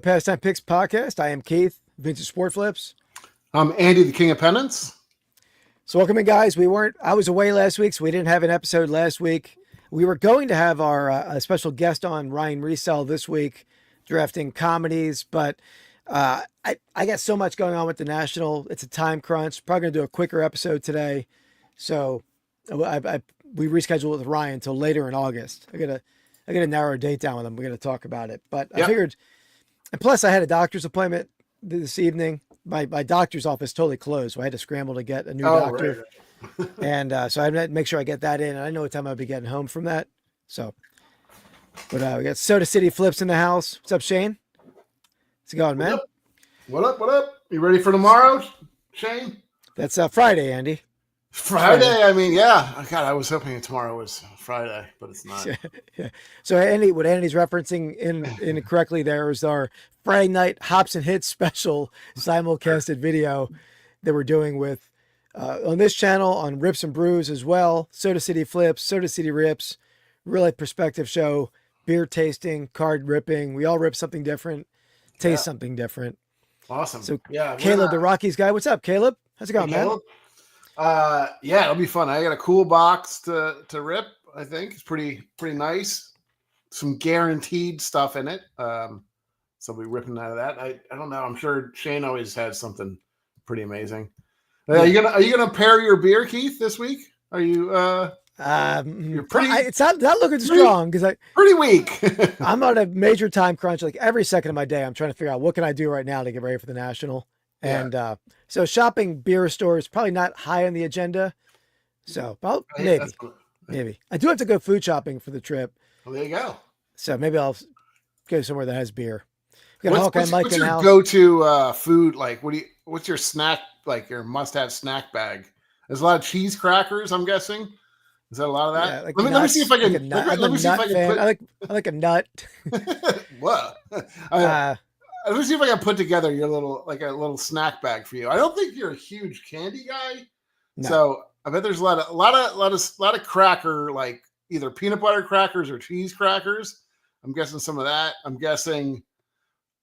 Pastime Picks Podcast. I am Keith, Vintage Sport Flips. I'm Andy, the King of Pennants. So welcome in, guys. I was away last week, so we didn't have an episode last week. We were going to have our a special guest on, Ryan Resell, this week, drafting comedies, but I got so much going on with the National. It's a time crunch. Probably going to do a quicker episode today. So we rescheduled with Ryan until later in August. I got to narrow a date down with him. We're going to talk about it. But I figured, and plus I had a doctor's appointment this evening. My doctor's office totally closed, so I had to scramble to get a new doctor. Right. And so I had to make sure I get that in. And I know what time I'll be getting home from that. So, but we got Soda City Flips in the house. What's up, Shane? How's it going, man? What up? You ready for tomorrow, Shane? That's Friday, Andy. Friday. I mean, yeah. God, I was hoping tomorrow was Friday, but it's not. Yeah. So Andy, what Andy's referencing incorrectly there is our Friday night Hops and Hits special simulcasted video that we're doing with on this channel, on Rips and Brews as well. Soda City Flips, Soda City Rips, really perspective show, beer tasting, card ripping. We all rip something different, taste something different. Awesome. So Caleb, the Rockies guy. What's up, Caleb? How's it going, man? Yeah, it'll be fun. I got a cool box to rip. I think it's pretty nice. Some guaranteed stuff in it. So we'll be ripping out of that. I don't know. I'm sure Shane always has something pretty amazing. Are you gonna pair your beer, Keith, this week? Are you? You're pretty. It's not looking strong because pretty weak. I'm on a major time crunch. Like every second of my day, I'm trying to figure out what can I do right now to get ready for the National. And so shopping beer stores probably not high on the agenda. So maybe I do have to go food shopping for the trip. Well, there you go. So maybe I'll go somewhere that has beer. What's your go-to food? Like, what's your snack? Like your must-have snack bag? There's a lot of cheese crackers, I'm guessing. Is that a lot of that? Yeah, like let me see if I can. Let me see if I can. I like a nut. What? Let me see if I can put together a little snack bag for you. I don't think you're a huge candy guy, so I bet there's a lot of cracker, like either peanut butter crackers or cheese crackers. I'm guessing some of that. I'm guessing.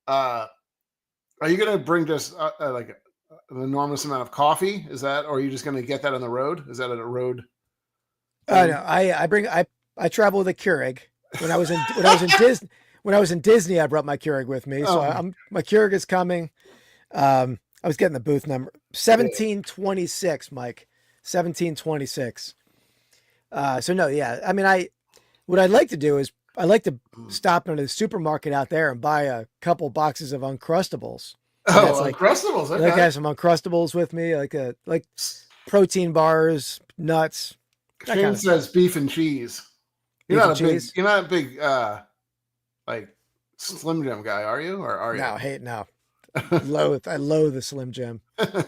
Are you going to bring just like an enormous amount of coffee? Is that, or are you just going to get that on the road? Is that at a road? No, I travel with a Keurig. When I was in Disney, I brought my Keurig with me. So my Keurig is coming. I was getting the booth number 1726, Mike, 1726. So no, yeah. I mean, what I'd like to do is I like to stop into the supermarket out there and buy a couple boxes of Uncrustables. Uncrustables. Okay. I like to have some Uncrustables with me, like protein bars, nuts. Shane says beef and cheese. You're not a big like Slim Jim guy, are you? Or are you? No. I loathe the Slim Jim.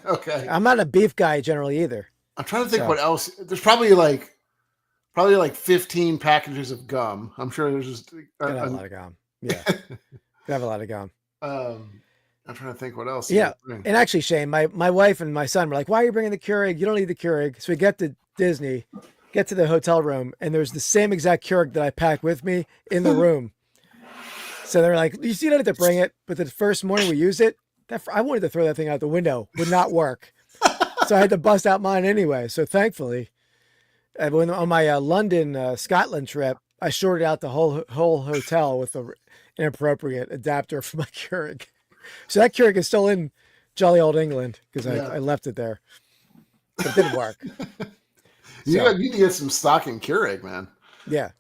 Okay. I'm not a beef guy generally either. I'm trying to think what else. There's probably like 15 packages of gum. I'm sure there's just a lot of gum. Yeah. Have a lot of gum. I'm trying to think what else. Yeah. And actually, Shane, my wife and my son were like, why are you bringing the Keurig? You don't need the Keurig. So we get to Disney, get to the hotel room, and there's the same exact Keurig that I packed with me in the room. So they're like, you don't have to bring it. But the first morning we used it, I wanted to throw that thing out the window. Would not work. So I had to bust out mine anyway. So thankfully, on my London, Scotland trip, I shorted out the whole hotel with an inappropriate adapter for my Keurig. So that Keurig is still in jolly old England because I left it there. But it didn't work. You need to get some stock in Keurig, man. Yeah.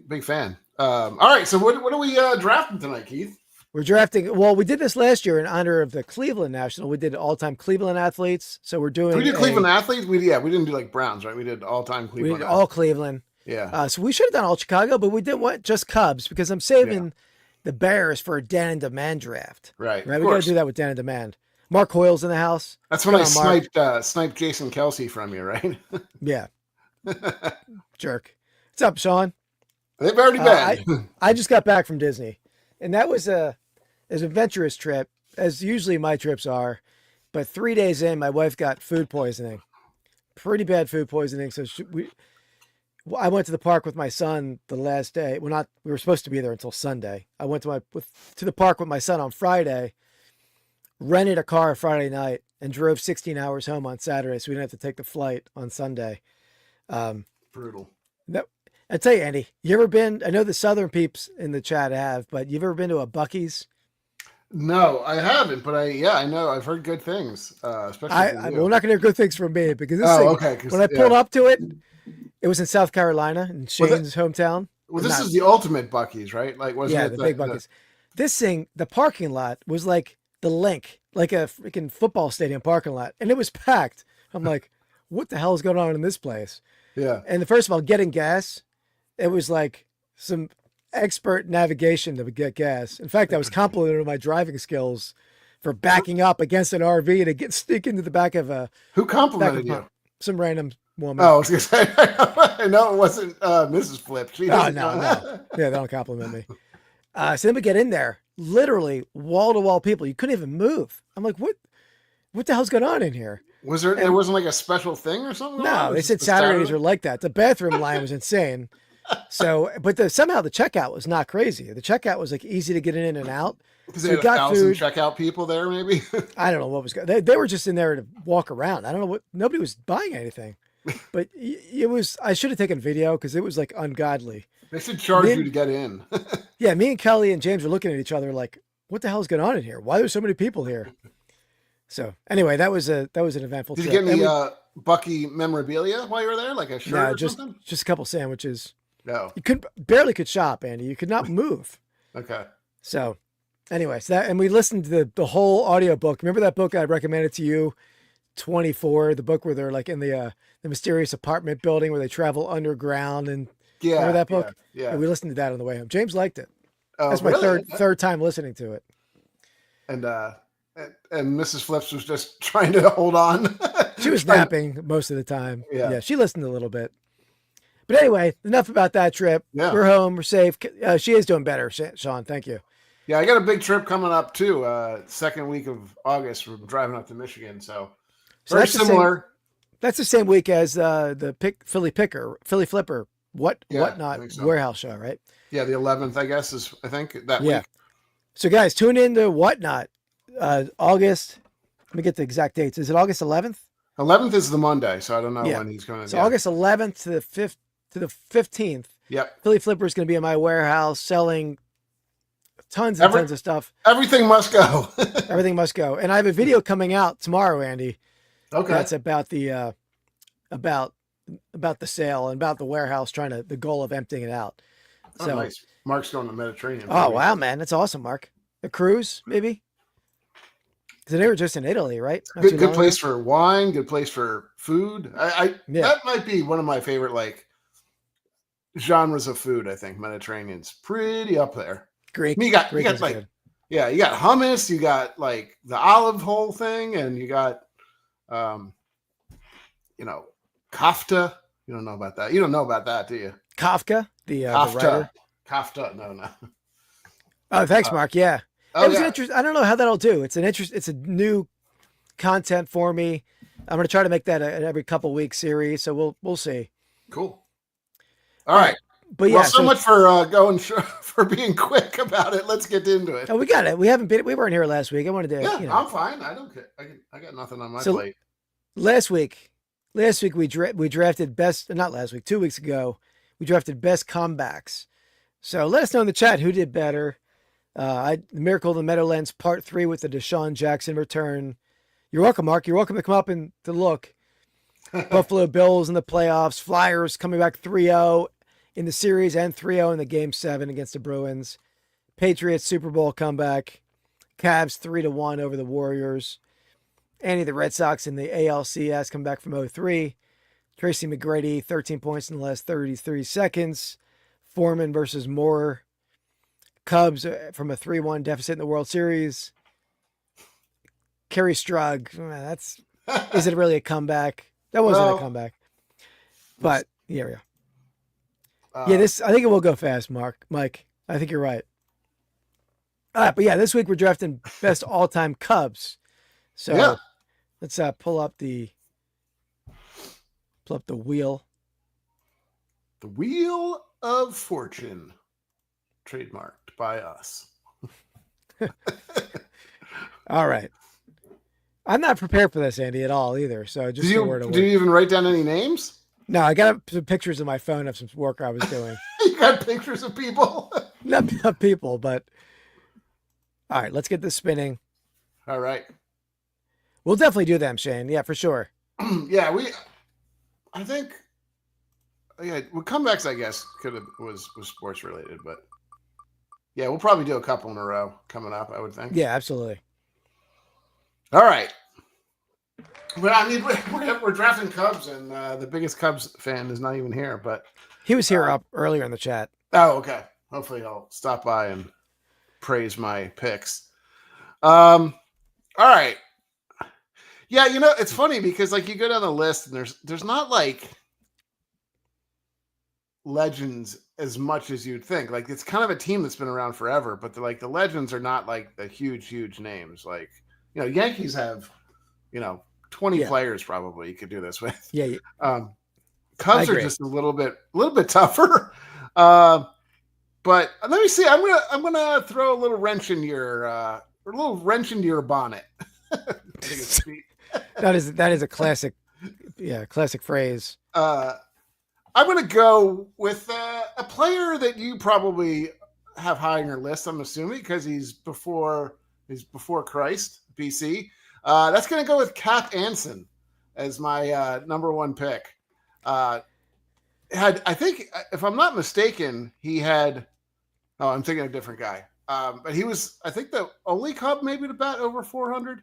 Big fan. All right. So what are we drafting tonight, Keith? We're drafting. Well, we did this last year in honor of the Cleveland National. We did all-time Cleveland athletes. So we're doing. We did Cleveland athletes. We didn't do like Browns, right? We did all-time Cleveland. We did all Cleveland. Yeah. So we should have done all Chicago, but we didn't want just Cubs because I'm saving the Bears for a Dan and Demand draft. Right. We got to do that with Dan and Demand. Mark Hoyle's in the house. That's when I sniped Jason Kelsey from you, right? Yeah. Jerk. What's up, Sean? They've already been. I just got back from Disney, and that was an adventurous trip, as usually my trips are. But 3 days in, my wife got food poisoning. Pretty bad food poisoning. So I went to the park with my son the last day. Well, we were supposed to be there until Sunday. I went to the park with my son on Friday, rented a car Friday night, and drove 16 hours home on Saturday, so we didn't have to take the flight on Sunday. Brutal. No, I tell you, Andy, you ever been? I know the Southern peeps in the chat have, but you've ever been to a Buc-ee's? No, I haven't, but I know I've heard good things, especially from you. We're not going to hear good things from me because this okay. When I pulled up to it, it was in South Carolina, in Shane's hometown. Well, this is the ultimate Buc-ee's, right? Like, wasn't it the big Buc-ee's? This thing, the parking lot was like the Link, like a freaking football stadium parking lot, and it was packed. I'm like, what the hell is going on in this place? Yeah. And first of all, getting gas, it was like some expert navigation to get gas. In fact, I was complimented on my driving skills for backing up against an RV to sneak into the back of a. Who complimented you? Some random woman. Oh, I was gonna say, I know it wasn't Mrs. Flip. She no. Yeah, they don't compliment me. So then we get in there, literally wall to wall people. You couldn't even move. I'm like, what the hell's going on in here? Was there? There wasn't like a special thing or something? No, they said Saturdays are like that. The bathroom line was insane. So, but somehow the checkout was not crazy. The checkout was like easy to get in and out. Because they had 1,000 checkout people there, maybe. I don't know what was going. They were just in there to walk around. I don't know what. Nobody was buying anything. But it was. I should have taken video because it was like ungodly. They should charge you to get in. Yeah, me and Kelly and James were looking at each other like, "What the hell's going on in here? Why are there so many people here?" So anyway, that was an eventful. Did you get any Bucky memorabilia while you were there, like a shirt or something? Just a couple sandwiches. No, you barely could shop, Andy. You could not move. Okay. So, anyway, and we listened to the whole audiobook. Remember that book I recommended to you, 24, the book where they're like in the mysterious apartment building where they travel underground and remember that book? Yeah. And we listened to that on the way home. James liked it. That's my third time listening to it. And Mrs. Flips was just trying to hold on. She was napping most of the time. Yeah. She listened a little bit. But anyway, enough about that trip. Yeah. We're home. We're safe. She is doing better, Sean. Thank you. Yeah, I got a big trip coming up too. Second week of August, we're driving up to Michigan. So very similar. That's the same week as the Philly Flipper, whatnot warehouse show, right? Yeah, the 11th, I guess, is I think that week. So guys, tune in to Whatnot. August. Let me get the exact dates. Is it August 11th? 11th is the Monday, so I don't know when he's going to. So August 11th to the 15th. Yep. Philly Flipper is going to be in my warehouse selling tons and tons of stuff. Everything must go. Everything must go. And I have a video coming out tomorrow, Andy. Okay. That's about the about the sale and about the warehouse the goal of emptying it out. So nice. Mark's going to the Mediterranean. Oh, wow, man. That's awesome, Mark. A cruise, maybe? Because they were just in Italy, right? Good place for wine, good place for food. That might be one of my favorite genres of food, I think. Mediterranean's pretty up there. Greek. You got like, you got hummus, you got like the olive whole thing, and you got kafta. You don't know about that. You don't know about that, do you? Kafka, the writer. Kafta, no. Oh, thanks, Mark. Yeah. Oh, it was interesting. I don't know how that'll do. It's a new content for me. I'm going to try to make that an every couple week series. So we'll see. Cool. All right. But yeah, so much for for being quick about it. Let's get into it. Oh, we got it. We weren't here last week. I wanted to. Yeah, I'm fine. I don't care. I got nothing on my plate. Last week we drafted best. Not last week. 2 weeks ago, we drafted best comebacks. So let us know in the chat who did better. The Miracle of the Meadowlands Part 3 with the Deshaun Jackson return. You're welcome, Mark. You're welcome to come up and to look. Buffalo Bills in the playoffs. Flyers coming back 3-0 in the series and 3-0 in the Game 7 against the Bruins. Patriots Super Bowl comeback. Cavs 3-1 over the Warriors. Andy, the Red Sox in the ALCS come back from 0-3. Tracy McGrady, 13 points in the last 33 seconds. Foreman versus Moore. Cubs from a 3-1 deficit in the World Series. Kerry Strug, is it really a comeback? That wasn't a comeback. But here we go. I think it will go fast, Mike. I think you're right. But this week we're drafting best all-time Cubs. So let's pull up the wheel. The Wheel of Fortune, trademarked by us. All right. I'm not prepared for this, Andy, at all either. So just do you even write down any names? No, I got some pictures on my phone of some work I was doing. You got pictures of people? Not people, but all right, let's get this spinning. All right. We'll definitely do them, Shane. Yeah, for sure. Yeah, I think comebacks, I guess, was sports related, but yeah, we'll probably do a couple in a row coming up, I would think. Yeah, absolutely. All right. But I mean, we're drafting Cubs, and the biggest Cubs fan is not even here. But he was here up earlier in the chat. Oh, okay. Hopefully, I'll stop by and praise my picks. All right. Yeah, it's funny because like you go down the list, and there's not like legends as much as you'd think. Like it's kind of a team that's been around forever, but the legends are not like the huge names. Like Yankees have 20 players probably you could do this with. Yeah. Cubs are just a little bit tougher. But let me see. I'm gonna throw a little wrench in your bonnet. That is a classic, classic phrase. I'm gonna go with a player that you probably have high on your list. I'm assuming because he's before Christ, BC. That's going to go with Cap Anson as my number one pick. I think, if I'm not mistaken, he had. Oh, I'm thinking of a different guy. But he was, I think, the only Cub maybe to bat over 400.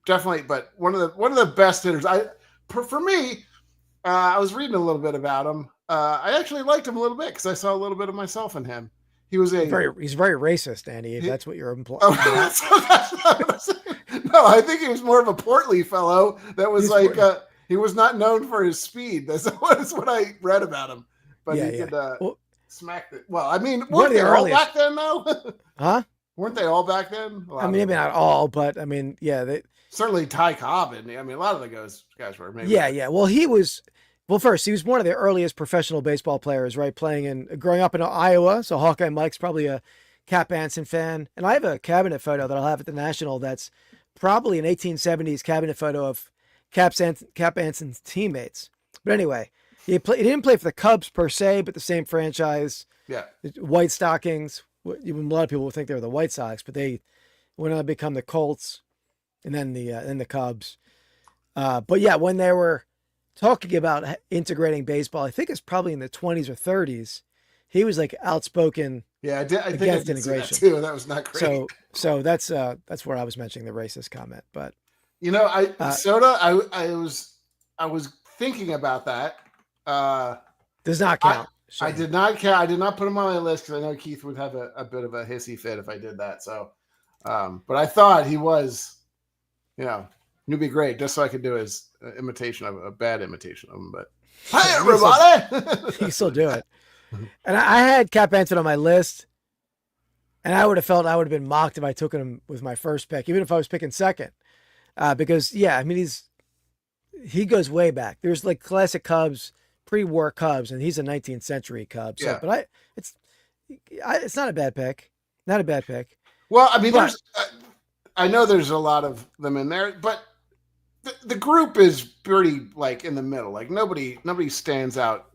Definitely, but one of the best hitters. For me, I was reading a little bit about him. I actually liked him a little bit because I saw a little bit of myself in him. He's very racist, Andy. If that's what you're implying. No, I think he was more of a portly fellow that was he was not known for his speed. That's what I read about him. But he could smack it. Well, I mean, weren't they all back then, though? Huh? Weren't they all back then? I mean, maybe not all, but I mean, they certainly Ty Cobb, and I mean, a lot of the guys were. Maybe Well, he was one of the earliest professional baseball players, right? Growing up in Iowa. So Hawkeye Mike's probably a Cap Anson fan. And I have a cabinet photo that I'll have at the National that's probably an 1870s cabinet photo of Cap Anson's teammates. But anyway, he didn't play for the Cubs per se, but the same franchise. Yeah. White Stockings. Even a lot of people would think they were the White Sox, but they went on to become the Colts and then the Cubs. But yeah, when they were talking about integrating baseball, I think it's probably in the 20s or 30s. He was like outspoken. Yeah, I think against integration too. That was not great. So that's where I was mentioning the racist comment. But Soda, I was thinking about that. Does not count. I did not count. I did not put him on my list because I know Keith would have a bit of a hissy fit if I did that. So, but I thought he was, it'd be great just so I could do his imitation of a bad imitation of him. But hi, everybody. You can still do it. And I had Cap Anson on my list, and I would have felt I would have been mocked if I took him with my first pick, even if I was picking second. Because I mean he goes way back. There's like classic Cubs, pre-war Cubs, and he's a 19th century Cub. So, yeah. But it's not a bad pick. Not a bad pick. Well, I mean, I know there's a lot of them in there, but the group is pretty like in the middle. Like nobody stands out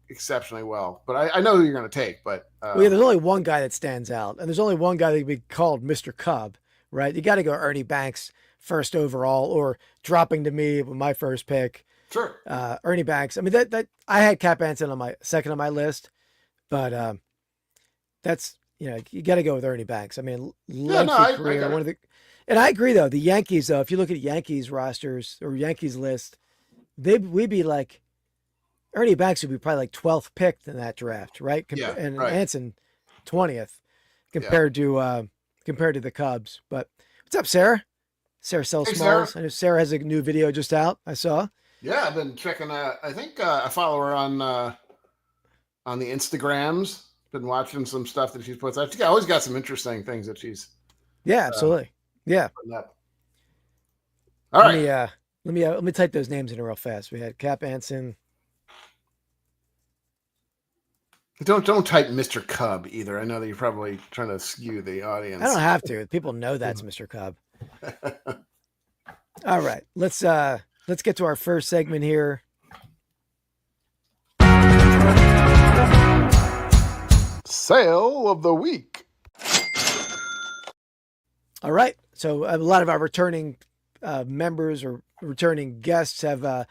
exceptionally well, but I know who you're going to take. But there's only one guy that stands out, and there's only one guy that can be called Mr. Cub, right? You got to go Ernie Banks first overall, or dropping to me with my first pick. Sure. Ernie Banks. I mean that I had Cap Anson on my second on my list, but that's you got to go with Ernie Banks. I mean, career, and I agree though. The Yankees though, if you look at Yankees rosters or Yankees list, we'd be like Ernie Banks would be probably like 12th picked in that draft, right? Anson 20th compared to the Cubs. But what's up, Sarah? Sarah sells smalls. I know Sarah has a new video just out. I saw. Yeah, I've been checking. I think I follow her on the Instagrams. Been watching some stuff that she's puts out. She's always got some interesting things that she's. Yeah, absolutely. Putting up. All right. Let me type those names in real fast. We had Cap Anson. Don't type Mr. Cub either. I know that you're probably trying to skew the audience. I don't have to. People know that's Mr. Cub. All right, let's get to our first segment here. Sale of the week. All right, so a lot of our returning members or returning guests have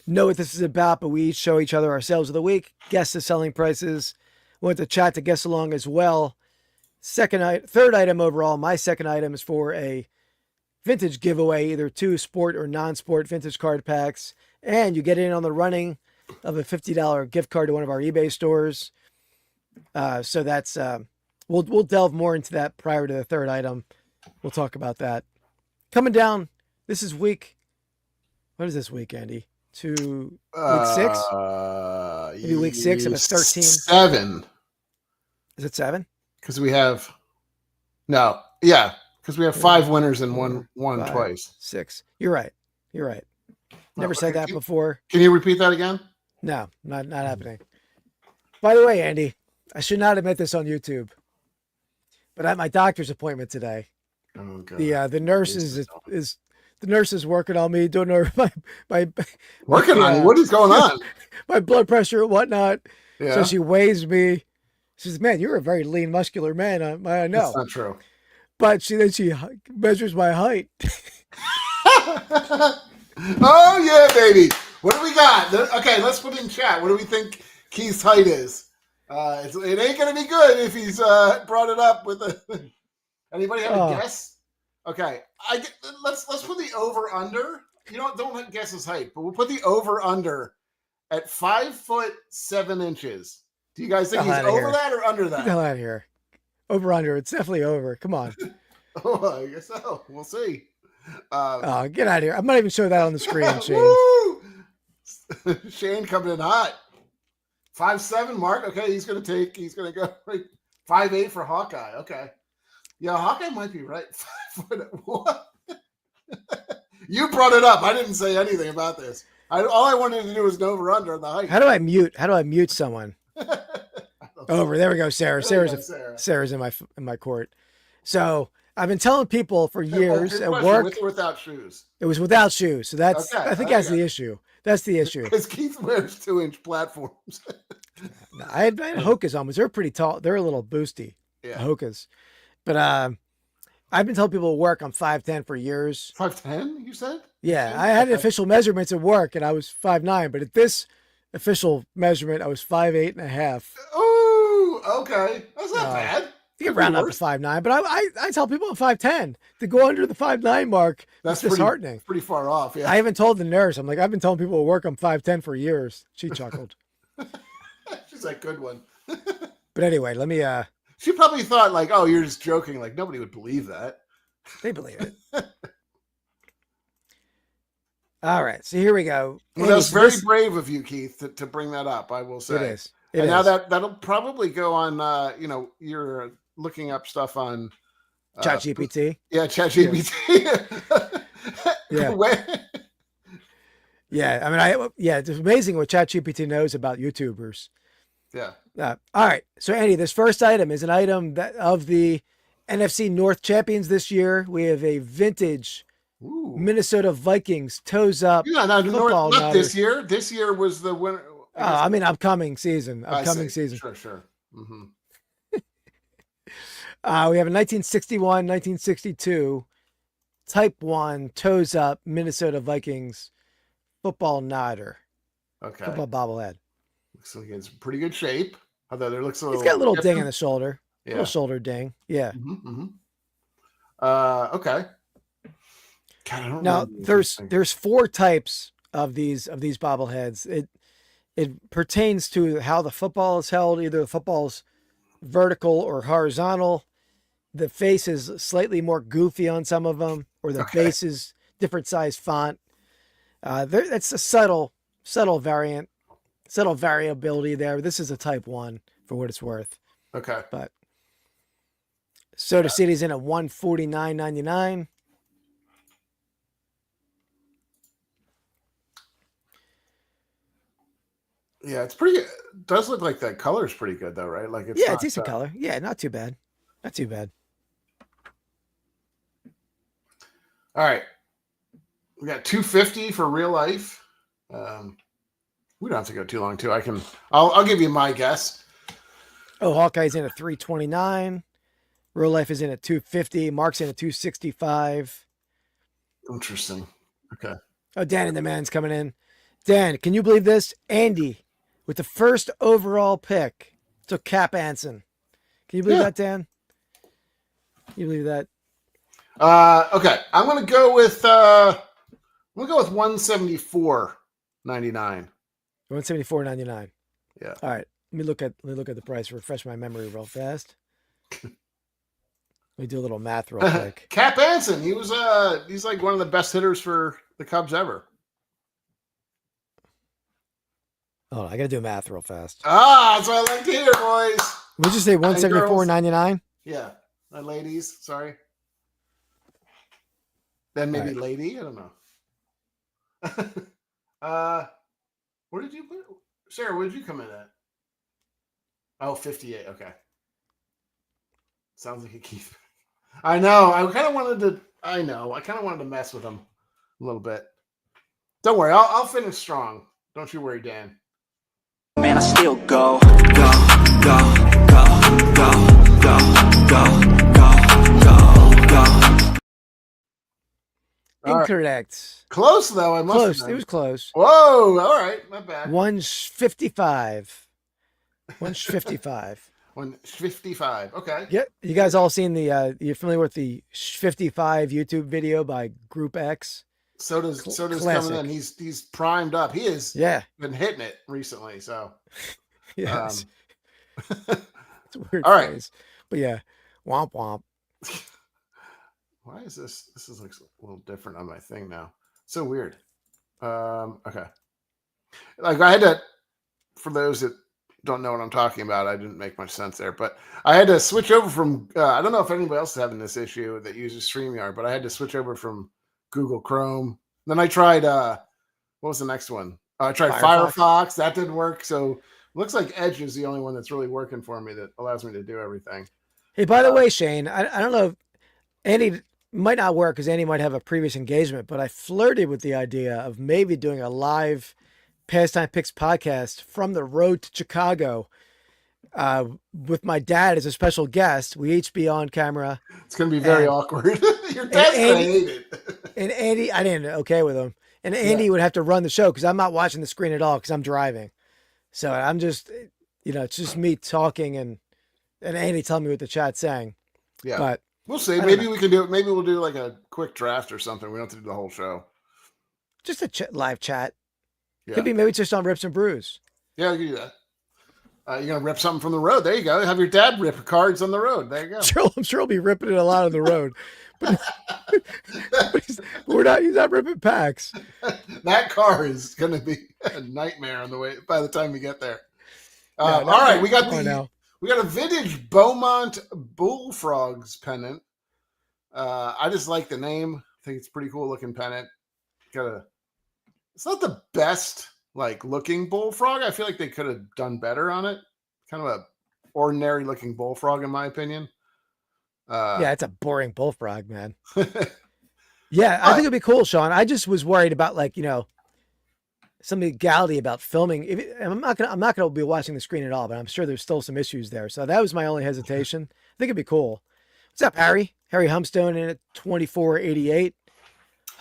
know what this is about, but we each show each other our sales of the week, guess the selling prices. We want the chat to guess along as well. Third item overall, my second item is for a vintage giveaway, either 2 sport or non-sport vintage card packs, and you get in on the running of a $50 gift card to one of our eBay stores. So that's we'll delve more into that prior to the third item. We'll talk about that. Coming down, this is week. What is this week, Andy? Week 6? Maybe week 6 of a 13. 7. Is it 7? Because we have because we have 5 winners and one 5, twice. 6. You're right. Never said that before. Can you repeat that again? No, not happening. By the way, Andy, I should not admit this on YouTube, but at my doctor's appointment today, oh, God. the nurse is the nurse is working on me, doing my working on you. What is going on? My blood pressure and whatnot. Yeah. So she weighs me. She says, "Man, you're a very lean, muscular man." I know. That's not true. But she measures my height. Oh yeah, baby. What do we got? Okay, let's put in chat. What do we think Keith's height is? It ain't gonna be good if he's brought it up with a. Anybody have a guess? Okay, let's put the over under. You don't guess his height, but we'll put the over under at 5'7". Do you guys think he's over that or under that? Get the hell out of here. Over under. It's definitely over. Come on. Oh, I guess so. We'll see. Get out of here. I'm not even showing that on the screen, Shane. Shane coming in hot. 5'7", Mark. Okay, he's gonna go right. 5'8" for Hawkeye. Okay. Yeah, Hawkeye might be right. 5 foot. What? You brought it up. I didn't say anything about this. All I wanted to do was an over under on the height. How do I mute someone? Over. There we go, Sarah. Sarah's in my court. So I've been telling people for years at work. With or without shoes? It was without shoes. So that's okay, I think that's the issue. That's the issue. Because Keith wears 2-inch platforms. No, I had Hokas on, but they're pretty tall. They're a little boosty. Yeah. Hokas. But I've been telling people at work I'm 5'10" for years. 5'10", you said? Yeah. I had official measurements at work and I was 5'9", but at this official measurement, I was 5'8.5". Oh, okay. That's not bad. You can round up to 5'9", but I tell people I'm 5'10". To go under the 5'9" mark, that's disheartening. Pretty far off, yeah. I even told the nurse, I'm like, I've been telling people at work I'm 5'10" for years. She chuckled. She's like, good one. But anyway, let me... She probably thought like, oh, you're just joking. Like, nobody would believe that. They believe it. All right, so here we go. Well, that was very brave of you, Keith, to bring that up, I will say. It is. Now that'll probably go on, you're looking up stuff on... ChatGPT? Yeah, ChatGPT. Yeah. Yeah, I mean, it's amazing what ChatGPT knows about YouTubers. Yeah. All right, so Andy, this first item is an item that of the NFC North champions this year. We have a vintage... Ooh. Minnesota Vikings toes up. Yeah, not this year. This year was the winner. I mean, upcoming season. Sure. Mm-hmm. We have a 1961, 1962 Type 1 toes up Minnesota Vikings football nodder. Okay. Football bobblehead. Looks like it's in pretty good shape. Although there looks a little. It's got a little ding in the shoulder. Yeah. Little shoulder ding. Yeah. Mm-hmm. Okay. God, I don't now there's 4 types of these bobbleheads. It pertains to how the football is held. Either the football's vertical or horizontal. The face is slightly more goofy on some of them, or the base is different size font. That's a subtle variability there. This is a Type 1 for what it's worth. Okay. But Soda City's in at $149.99. Yeah, it's pretty good. It does look like that color is pretty good though, right? Like it's Yeah, not decent color. Yeah, not too bad. Not too bad. All right. We got 250 for real life. We don't have to go too long too. I'll give you my guess. Oh, Hawkeye's in at 329. Real life is in at 250. Mark's in at 265. Interesting. Okay. Oh, Dan and the man's coming in. Dan, can you believe this? Andy, with the first overall pick, took Cap Anson. Can you believe that, Dan? Can you believe that? Okay. I'm gonna go with 174.99. 174.99. Yeah. All right. Let me look at the price. Refresh my memory real fast. Let me do a little math real quick. Cap Anson, he's like one of the best hitters for the Cubs ever. Oh, I gotta do math real fast. That's what I like to hear, boys. Would you say 174.99? Yeah. And ladies, sorry. Then maybe right. lady, I don't know. Where did you put it? Sarah, where did you come in at? Oh, 58. Okay. Sounds like a Keith. I know. I kind of wanted to mess with him a little bit. Don't worry. I'll finish strong. Don't you worry, Dan. Man, I still go, go, go, go, go, go, go, go, go, go. Incorrect. Close though. Close. It was close. Whoa! All right, not bad. 155. 155. 155. Okay. Yeah, you guys all seen the? You're familiar with the 55 YouTube video by Group X? So does Classic. coming in. He's primed up. He is. Yeah. Been hitting it recently. So. Yes. It's a weird all right. phrase, but yeah, womp womp. Why is this? This is looks a little different on my thing now. So weird. Okay. Like I had to, for those that don't know what I'm talking about, I didn't make much sense there, but I had to switch over from, I don't know if anybody else is having this issue that uses StreamYard, but I had to switch over from Google Chrome. Then I tried, what was the next one? I tried Firefox. That didn't work. So looks like Edge is the only one that's really working for me that allows me to do everything. Hey, by the way, Shane, I don't know if Andy might not work because Andy might have a previous engagement, but I flirted with the idea of maybe doing a live Pastime Picks podcast from the road to Chicago with my dad as a special guest. We each be on camera. It's going to be very awkward. Your dad's going to hate it. And Andy, I didn't okay with him. And Andy would have to run the show because I'm not watching the screen at all because I'm driving. So I'm just, it's just me talking and Andy telling me what the chat's saying. Yeah. But we'll see. Maybe we can do it. Maybe we'll do like a quick draft or something. We don't have to do the whole show. Just a live chat. Yeah. Could be maybe just on Rips and Brews. Yeah, we can do that. You're going to rip something from the road. There you go. Have your dad rip cards on the road. There you go. I'm sure he'll be ripping it a lot on the road. But he's not ripping packs. That car is going to be a nightmare on the way by the time we get there. All right. We got a vintage Beaumont Bullfrogs pennant. I just like the name. I think it's a pretty cool looking pennant. It's not the best looking bullfrog. I feel like they could have done better on it. Kind of a ordinary looking bullfrog in my opinion. Yeah, it's a boring bullfrog, man. Yeah, I think it'd be cool, Sean. I just was worried about some legality about filming. I'm not gonna be watching the screen at all, but I'm sure there's still some issues there. So that was my only hesitation. I think it'd be cool. What's up, Harry? Harry Humstone in at 24.88.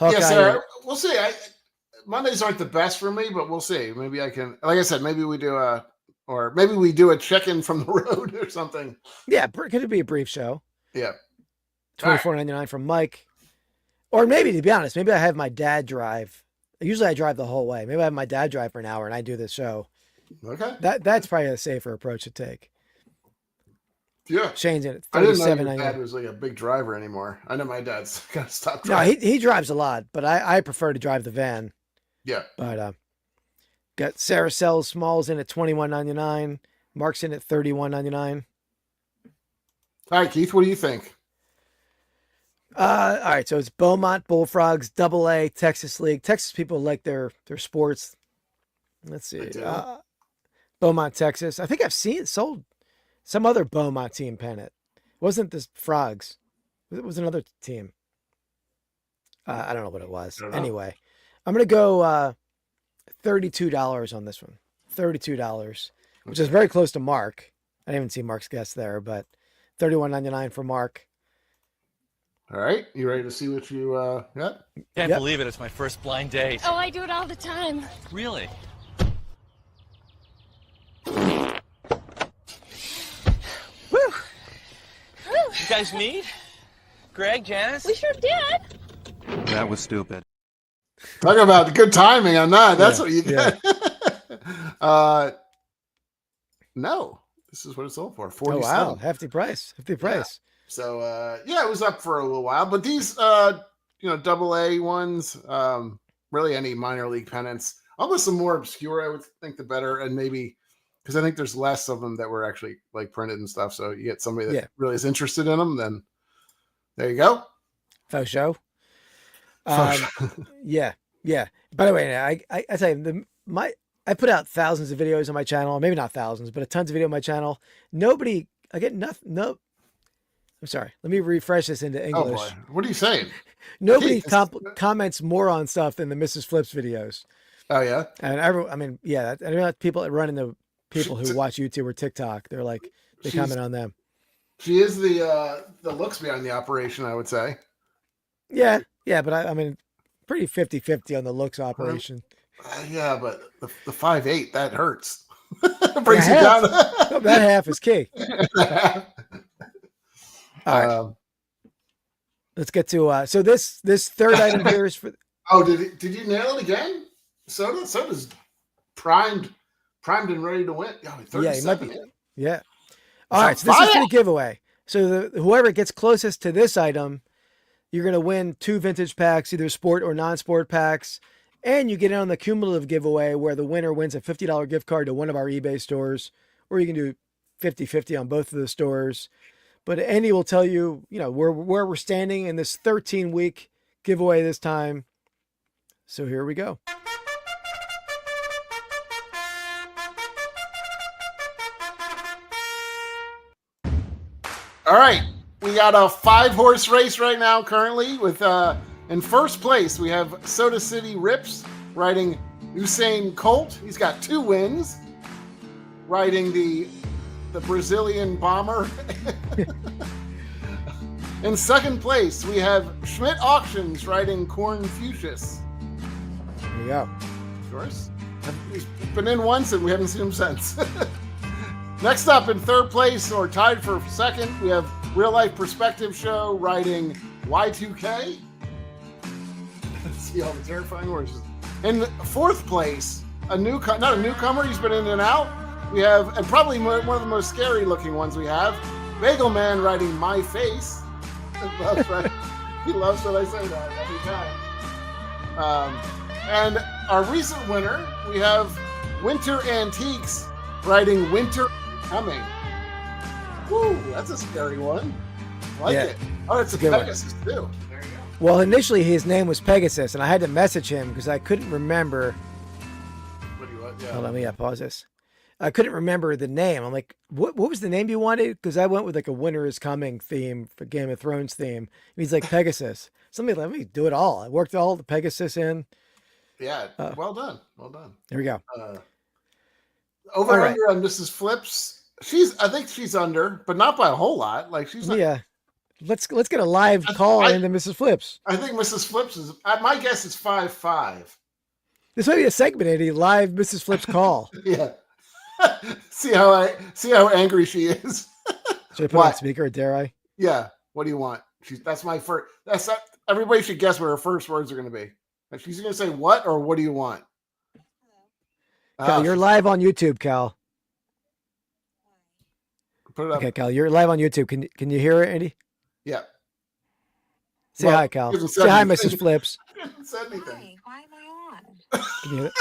Yeah, Sarah, we'll see. Mondays aren't the best for me, but we'll see. Maybe I can, like I said, maybe we do a check-in from the road or something. Yeah, could it be a brief show? Yeah. $24.99 from Mike. Or maybe, to be honest, maybe I have my dad drive. Usually I drive the whole way. Maybe I have my dad drive for an hour and I do this show. Okay. That's probably a safer approach to take. Yeah. Shane's in it. I didn't know your dad was a big driver anymore. I know my dad's got to stop driving. No, he drives a lot, but I prefer to drive the van. Yeah. But got Sarah Sells Smalls in at $21.99. Mark's in at $31.99. All right, Keith, what do you think? All right, so it's Beaumont Bullfrogs, AA, Texas League. Texas people like their sports. Let's see. Beaumont, Texas. I think I've seen it sold some other Beaumont team pennant. It wasn't this Frogs. It was another team. I don't know what it was. Anyway, I'm going to go $32 on this one. $32, which is very close to Mark. I didn't even see Mark's guess there, but $31.99 for Mark. All right. You ready to see what you got? Can't believe it. It's my first blind date. Oh, I do it all the time. Really? Woo! You guys meet? Greg, Janice? We sure did. That was stupid. Talk about the good timing on that. That's what you get. No, this is what it's sold for. 47. Oh, wow. Hefty price. Hefty price. So, it was up for a little while, but these, double A ones, really any minor league pennants, almost some more obscure, I would think the better. And maybe because I think there's less of them that were actually like printed and stuff. So you get somebody that really is interested in them, then there you go. Faux show. Yeah. By the way, I tell you, I put out thousands of videos on my channel, maybe not thousands, but a tons of video on my channel. I get nothing. No, I'm sorry. Let me refresh this into English. Oh boy. What are you saying? Nobody comments more on stuff than the Mrs. Flips videos. Oh yeah. And I mean, people that run into people who watch YouTube or TikTok, they're like, they comment on them. She is the looks behind the operation, I would say. Yeah. But I mean, pretty 50-50 on the looks operation. Yeah, but the 5'8", that hurts. Brings you down. That half is key. All right. Let's get to so this third item here is for. Oh, did you nail it again? Soda's primed and ready to win. Oh, 37. He might be. Yeah. All right, so this is for the giveaway. So whoever gets closest to this item, you're going to win 2 vintage packs, either sport or non-sport packs. And you get in on the cumulative giveaway where the winner wins a $50 gift card to one of our eBay stores, or you can do 50-50 on both of the stores. But Andy will tell you, where we're standing in this 13-week giveaway this time. So here we go. All right. We got a 5-horse race right now currently with in first place, we have Soda City Rips riding Usain Colt. He's got 2 wins. Riding the Brazilian Bomber. In second place, we have Schmidt Auctions riding Corn Fuchsius. There you go. Of course. He's been in once and we haven't seen him since. Next up in third place, or tied for second, we have Real Life Perspective Show riding Y2K. Let's see all the terrifying horses. In fourth place, not a newcomer, he's been in and out. We have, and probably one of the most scary looking ones we have, Bagel Man riding My Face. He loves that I say that every time. And our recent winner, we have Winter Antiques riding Winter Coming. Woo, that's a scary one. I like it. Oh, it's a Pegasus too. There you go. Well, initially his name was Pegasus, and I had to message him because I couldn't remember. What do you want? Yeah. Hold on, let me pause this. I couldn't remember the name. I'm like, what was the name you wanted? Because I went with like a Winter is Coming theme for Game of Thrones theme. And he's like Pegasus. Somebody let me do it all. I worked all the Pegasus in. Yeah, well done. Well done. There we go. Over under on Mrs. Flips. I think she's under, but not by a whole lot. Like she's not. Yeah. Let's get a live call into Mrs. Flips. I think Mrs. Flips is. My guess is 5'5". This might be a segment, Eddie. Live Mrs. Flips call. Yeah. see how angry she is. Should I put on speaker or dare I? Yeah. What do you want? That's my first. Everybody should guess what her first words are going to be. Like she's going to say what or what do you want? Cal, you're live on YouTube, Cal. Put it up. Okay, Cal, you're live on YouTube. Can you hear it, Andy? Yeah. Say hi, Cal. Say hi, Mrs. Flips. I haven't said anything. Why am I on? Can you hear it?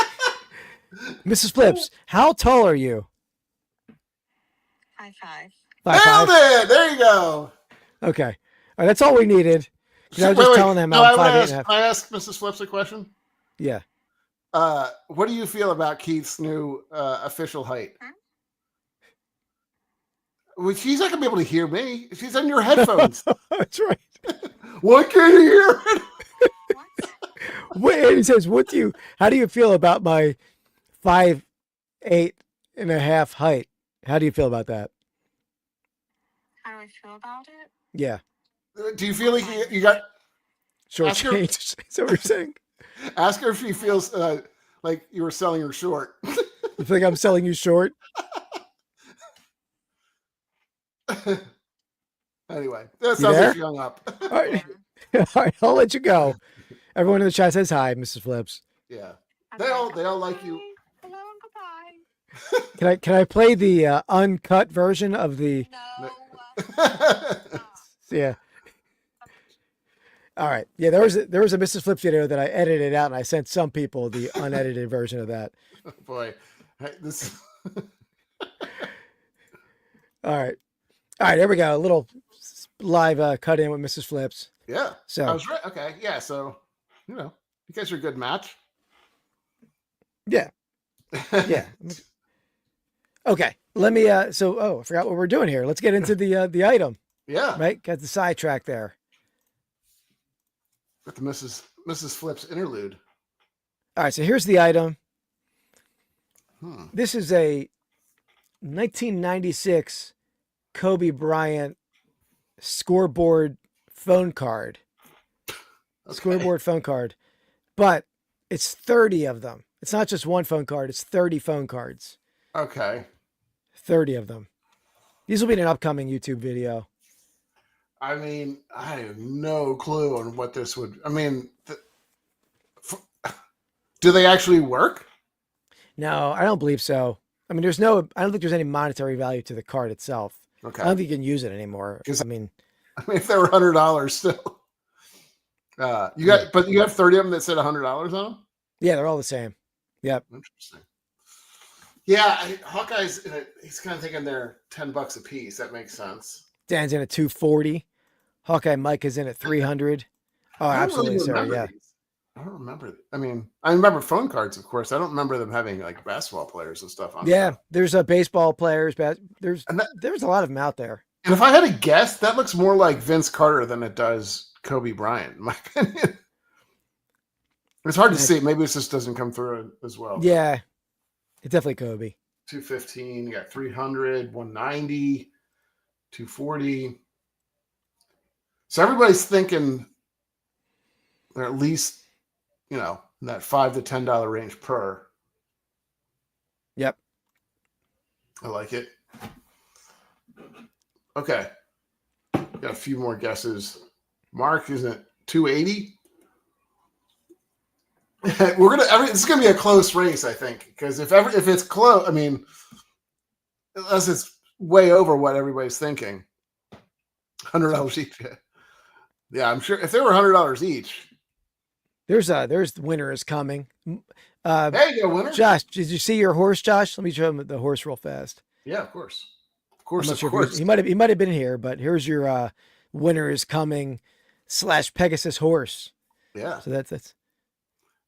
Mrs. Flips, how tall are you? 5'5". 5'5". Nailed it! There you go. Okay. All right, that's all we needed. I was just telling them I'm 5'8.5". Can I ask Mrs. Flips a question? Yeah. What do you feel about Keith's new official height? Well, she's not gonna be able to hear me. She's on your headphones. That's right. Why can't you hear it? Wait, he says, how do you feel about my 5'8" and a half height? How do you feel about that? How do I feel about it? Yeah. Do you feel like you got Short Ask her- change. Is that what you're saying? ask her if she feels like you were selling her short? You think I'm selling you short? Anyway, that sounds like she hung up. All right. All right, I'll let you go. Everyone in the chat says hi, Mrs. Flips. Yeah. They all like you. Hello and goodbye. Can I play the uncut version of the No. yeah. All right. Yeah, there was a Mrs. Flips video that I edited out and I sent some people the unedited version of that. Boy, this. All right. All right, there we go. A little live cut in with Mrs. Flips. Yeah. So I was right. Okay. Yeah. So, you guys are a good match. yeah. Yeah. Okay. Let me I forgot what we're doing here. Let's get into the item. Yeah. Right? Got the sidetrack there. Got the Mrs. Flips interlude. All right, so here's the item. Hmm. This is a 1996 Kobe Bryant scoreboard phone card. Okay. Scoreboard phone card. But it's 30 of them. It's not just one phone card, it's 30 phone cards. Okay. 30 of them. These will be in an upcoming YouTube video. I mean, I have no clue on what this would. I mean, do they actually work? No, I don't believe so. I mean, I don't think there's any monetary value to the card itself. Okay. I don't think you can use it anymore. I mean, if they were $100 still, but you have 30 of them that said $100 on them. yeah, they're all the same. Yep. Interesting. Yeah, Hawkeye's he's kind of thinking they're $10 a piece. That makes sense. Dan's in at 240. Hawkeye Mike is in at 300. Oh, I don't absolutely, really sir. remember Yeah. these. I don't remember. I mean, I remember phone cards, of course. I don't remember them having like basketball players and stuff on. Yeah, them. there's baseball players, there's a lot of them out there. And if I had to guess, that looks more like Vince Carter than it does Kobe Bryant, in my opinion. It's hard to see. Maybe it just doesn't come through as well. Yeah, it's definitely Kobe. 215, you got 300, 190, 240. So everybody's thinking they're at least, in that $5 to $10 range per. Yep. I like it. Okay. Got a few more guesses. Mark is at 280. This is gonna be a close race, I think, because if it's close, I mean, unless it's way over what everybody's thinking, $100 each. Yeah, I'm sure if they were $100 each. There's the winner is coming. Hey, you go, winner. Josh, did you see your horse, Josh? Let me show him the horse real fast. Yeah, of course. Of I'm course, not of sure if course. he might have been here, but here's your winner is coming / Pegasus horse. Yeah. So that's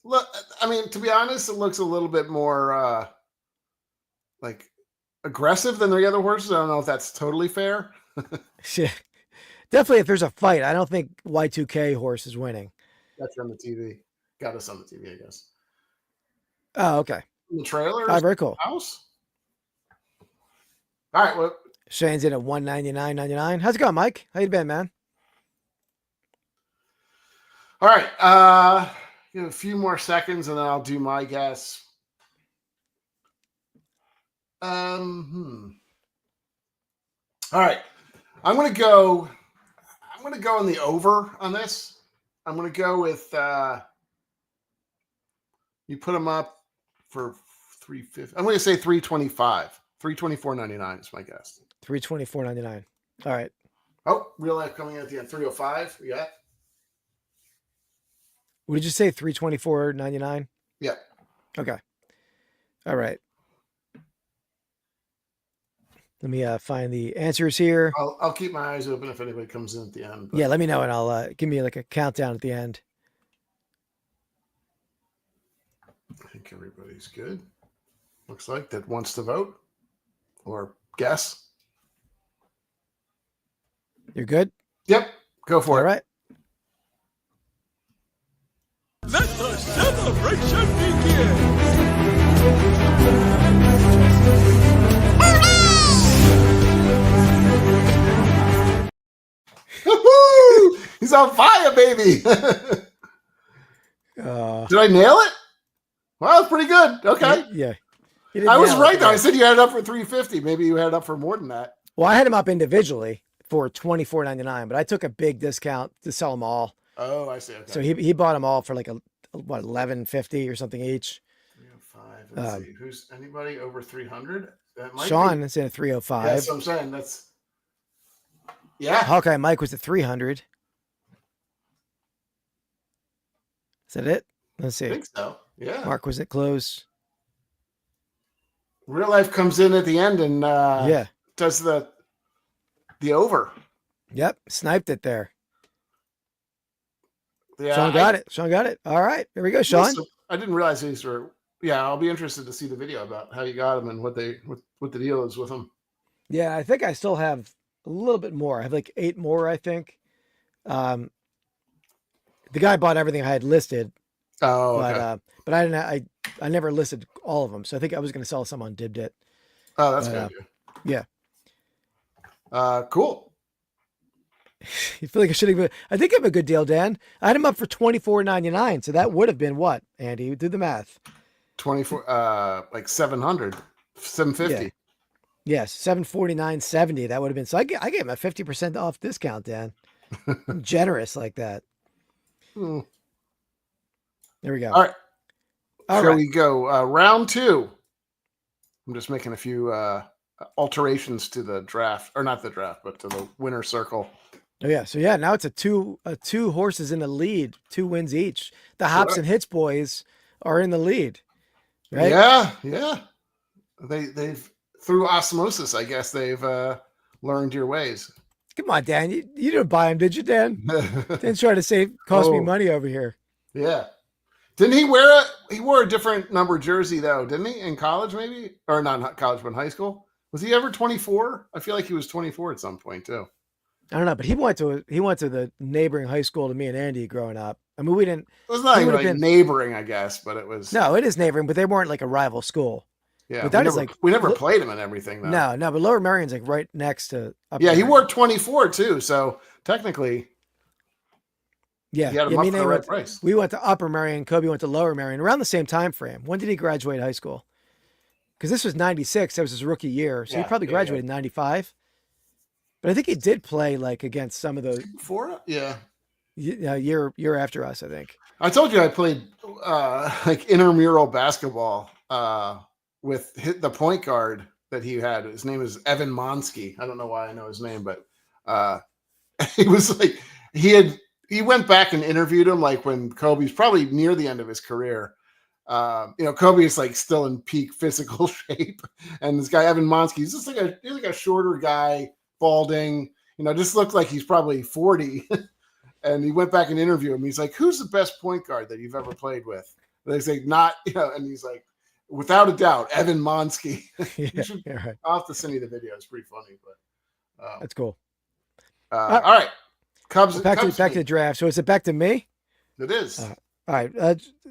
Look, I mean, to be honest, it looks a little bit more like aggressive than the other horses. I don't know if that's totally fair. yeah. Definitely if there's a fight, I don't think Y2K horse is winning. That's on the TV. Got us on the TV, I guess. Oh, okay. The trailer. Oh, very cool. House. All right. Well, Shane's in at $199.99. How's it going, Mike? How you been, man? all right. Give it a few more seconds, and then I'll do my guess. All right. I'm gonna go in the over on this. I'm gonna go with you put them up for 350. I'm gonna say 325. 324.99 is my guess. $324.99. All right. Oh, real life coming in at the end. 305. Yeah. What did you say? $324.99? Yeah. Okay. All right. Let me find the answers here. I'll keep my eyes open if anybody comes in at the end. But... Yeah, let me know and I'll give me like a countdown at the end. I think everybody's good. Looks like that wants to vote or guess. You're good? Yep. Go for All it. right. Let the celebration begin! Woo-hoo! He's on fire, baby. Did I nail it? Well, that's pretty good. Okay. Yeah. I was right, though. I said you had it up for $350. Maybe you had it up for more than that. Well, I had them up individually for $24.99, but I took a big discount to sell them all. Oh, I see. Okay. So he bought them all for like $11.50 or something each. 305. Let's see. Who's anybody over 300? Sean is in at 305. That's what I'm saying. That's Hawkeye Mike was at 300. Is that it? Let's see. I think so. Yeah. Mark was at close. Real life comes in at the end and does the over. Yep. Sniped it there. Yeah. Sean got it. Sean got it. All right. There we go, Sean. I didn't realize these were. Yeah, I'll be interested to see the video about how you got them and what the deal is with them. Yeah, I think I still have a little bit more. I have like 8 more, I think. The guy bought everything I had listed. Oh, okay. But I didn't. I never listed all of them, so I think I was going to sell some on Dibdit. Oh, that's good. Yeah. Cool. You feel like I should have. I think I have a good deal, Dan. I had him up for $24.99, so that would have been what, Andy? Do the math. 24, like 700, 750. Yeah. Yes, $749.70. That would have been. So I gave him a 50% off discount, Dan. I'm generous like that. Hmm. There we go. All right. All Shall right. we go round 2? I'm just making a few alterations to the draft, or not the draft, but to the winner circle. Oh yeah. So yeah, now it's a two horses in the lead, 2 wins each. The Hops and Hits boys are in the lead. Right? Yeah. They've through osmosis, I guess they've learned your ways. Come on, Dan. You didn't buy him, did you, Dan? Didn't try to cost me money over here. Yeah. Didn't he wear he wore a different number jersey though, didn't he? In college, maybe? Or not college, but in high school? Was he ever 24? I feel like he was 24 at some point too. I don't know, but he went to the neighboring high school to me and Andy growing up. I mean, we didn't. It was not even like neighboring, I guess, but it was. No, it is neighboring, but they weren't like a rival school. Yeah, but that is we never played him and everything though. No, but Lower Merion's like right next to. He wore 24 too, so technically. Yeah, he had him up for the right price. We went to Upper Merion. Kobe went to Lower Merion around the same time frame. When did he graduate high school? Because this was 96. That was his rookie year. So he probably graduated in 95. But I think he did play like against some of those. Year after us, I think. I told you I played like intramural basketball with the point guard that he had. His name is Evan Monsky. I don't know why I know his name, but he was like he went back and interviewed him like when Kobe's probably near the end of his career. Kobe is like still in peak physical shape, and this guy Evan Monsky, he's just like a shorter guy, balding. Just looked like he's probably 40. And he went back and interviewed him. He's like, "Who's the best point guard that you've ever played with?" And they say, "Not," and he's like, "Without a doubt, Evan Monsky." Right. I'll have to send you the video. It's pretty funny, but that's cool. All right. Cubs. Back to the draft. So is it back to me? It is. All right.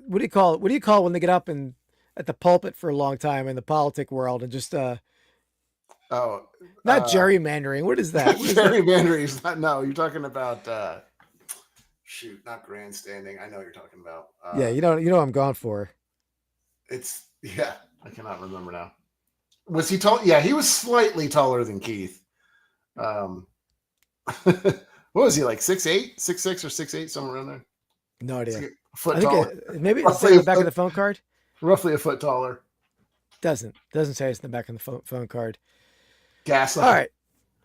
What do you call it? What do you call when they get up and at the pulpit for a long time in the politic world and just not gerrymandering? What is that? Gerrymandering is not. No, you're talking about. Not grandstanding. I know what you're talking about. You know what I'm going for. I cannot remember now. Was he tall? Yeah, he was slightly taller than Keith. What was he, like 6'8", 6'6", or 6'8", somewhere around there? No idea. Like a foot taller. Maybe it's in the back of the phone card. Roughly a foot taller. Doesn't say it's in the back of the phone card. Gaslight. All right.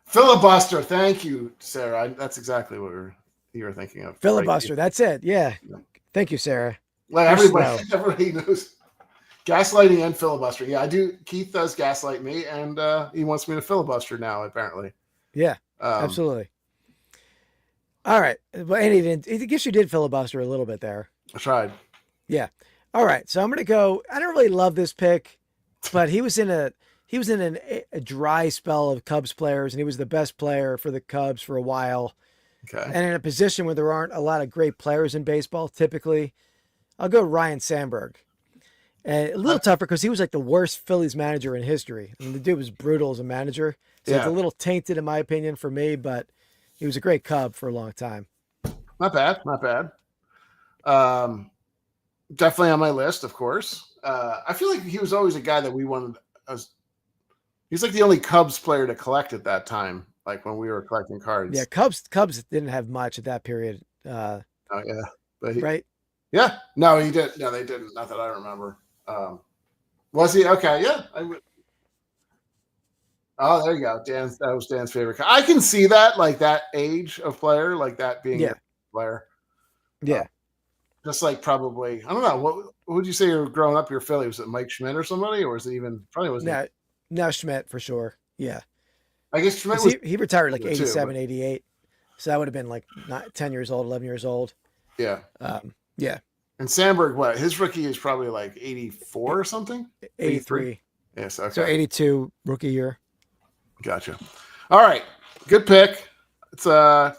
Filibuster. Thank you, Sarah. That's exactly what you were thinking of. Filibuster. Right? That's it. Yeah. Thank you, Sarah. Like everybody knows. Gaslighting and filibuster. Yeah, I do. Keith does gaslight me, and he wants me to filibuster now, apparently. Yeah, absolutely. All right. Well, Andy, I guess you did filibuster a little bit there. I tried. Yeah. All right, so I'm gonna go. I don't really love this pick, but he was in a dry spell of Cubs players, and he was the best player for the Cubs for a while. Okay. And in a position where there aren't a lot of great players in baseball, typically, I'll go Ryan Sandberg. And a little tougher because he was like the worst Phillies manager in history. I mean, the dude was brutal as a manager. So it's a little tainted, in my opinion, for me, but he was a great Cub for a long time. Not bad. Not bad. Definitely on my list, of course. I feel like he was always a guy that we wanted. He's like the only Cubs player to collect at that time, like when we were collecting cards. Yeah, Cubs didn't have much at that period. Oh, yeah. But Right? Yeah. No, he did. No, they didn't. Not that I remember. Was he? Okay. Yeah. I would. Oh, there you go. Dan, that was Dan's favorite. I can see that, like that age of player, like that being a player. Yeah. Just like probably, I don't know. What would you say you were growing up your Philly? Was it Mike Schmidt or somebody? Or was it even, probably wasn't. No, Schmidt for sure. Yeah. I guess Schmidt was. He retired like 87, too, 88. So that would have been like 10 years old, 11 years old. Yeah. Yeah. And Sandberg, what? His rookie is probably like 84 or something? 83. Yes. Okay. So 82 rookie year. Gotcha. All right. Good pick. It's I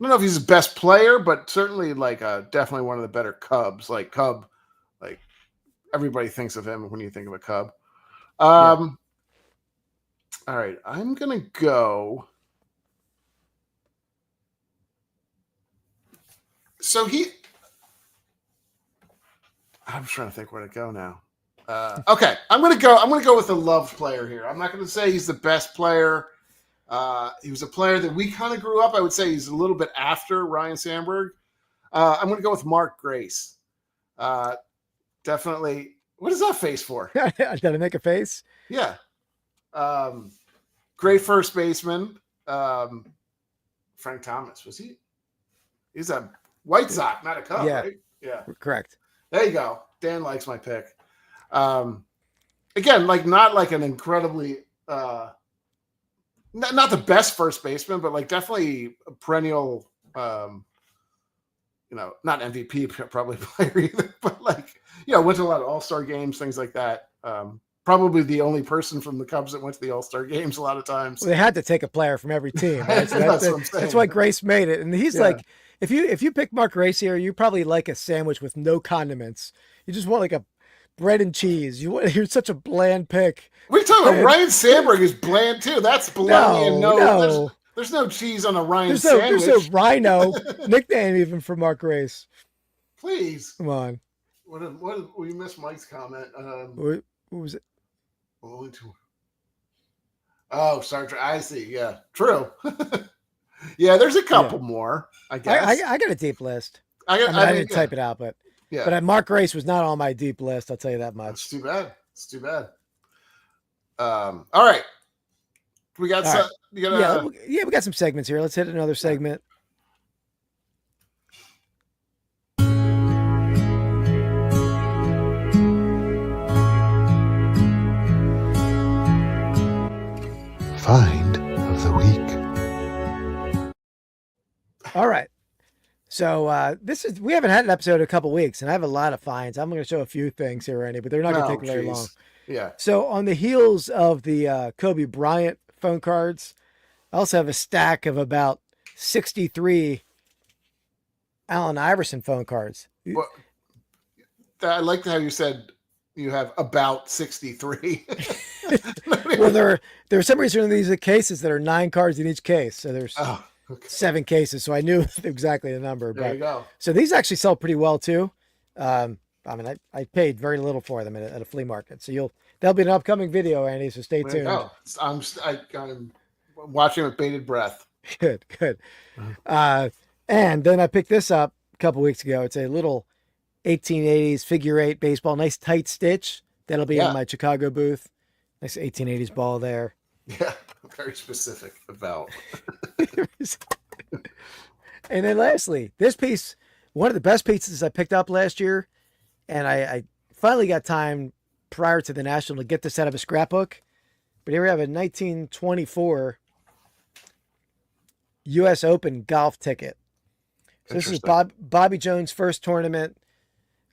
don't know if he's the best player, but certainly like definitely one of the better Cubs. Like everybody thinks of him when you think of a Cub. All right. I'm gonna go. So I'm trying to think where to go now. Okay, I'm gonna go with a loved player here. I'm not gonna say he's the best player. He was a player that we kind of grew up. I would say he's a little bit after Ryan Sandberg. I'm gonna go with Mark Grace. Definitely. What is that face for? Did I make a face? Yeah. Great first baseman. Frank Thomas, was he? He's a White Sox, not a Cub, right? Yeah. Correct. There you go. Dan likes my pick. Again, like not like an incredibly not the best first baseman, but like definitely a perennial not MVP probably player either, but like, went to a lot of all-star games, things like that. Probably the only person from the Cubs that went to the all-star games a lot of times. Well, they had to take a player from every team. Right? So that's why Grace made it. And he's like, if you pick Mark Grace here, you probably like a sandwich with no condiments. You just want like a bread and cheese. You're such a bland pick. What are you talking about? Ryan Sandberg is bland too. That's bologna and no. There's no cheese on a Ryan sandwich. There's no Rhino nickname even for Mark Grace. Please. Come on. What we missed Mike's comment. What was it? Oh, Star Trek. I see. Yeah, true. Yeah, there's a couple more. I guess I got a deep list. I didn't type it out, but Mark Grace was not on my deep list. I'll tell you that much. It's too bad. All right. We got some. We got some segments here. Let's hit another segment. Find of the week. All right. So we haven't had an episode in a couple weeks, and I have a lot of finds. I'm going to show a few things here, Randy, but they're not going to take very long. Yeah. So on the heels of the Kobe Bryant phone cards, I also have a stack of about 63 Allen Iverson phone cards. Well, I like how you said you have about 63. Well, there are some reason in these cases that are 9 cards in each case. So there's 7 cases. So I knew exactly the number. There you go. So these actually sell pretty well too. I paid very little for them at a flea market. So there'll be an upcoming video, Andy. So stay tuned. I'm watching with bated breath. Good. And then I picked this up a couple weeks ago. It's a little 1880s figure 8 baseball, nice tight stitch. That'll be in my Chicago booth. Nice 1880s ball there. Yeah, very specific about. And then lastly, this piece, one of the best pieces I picked up last year, and I finally got time prior to the National to get this out of a scrapbook. But here we have a 1924 U.S. Open golf ticket. So this is Bobby Jones' first tournament.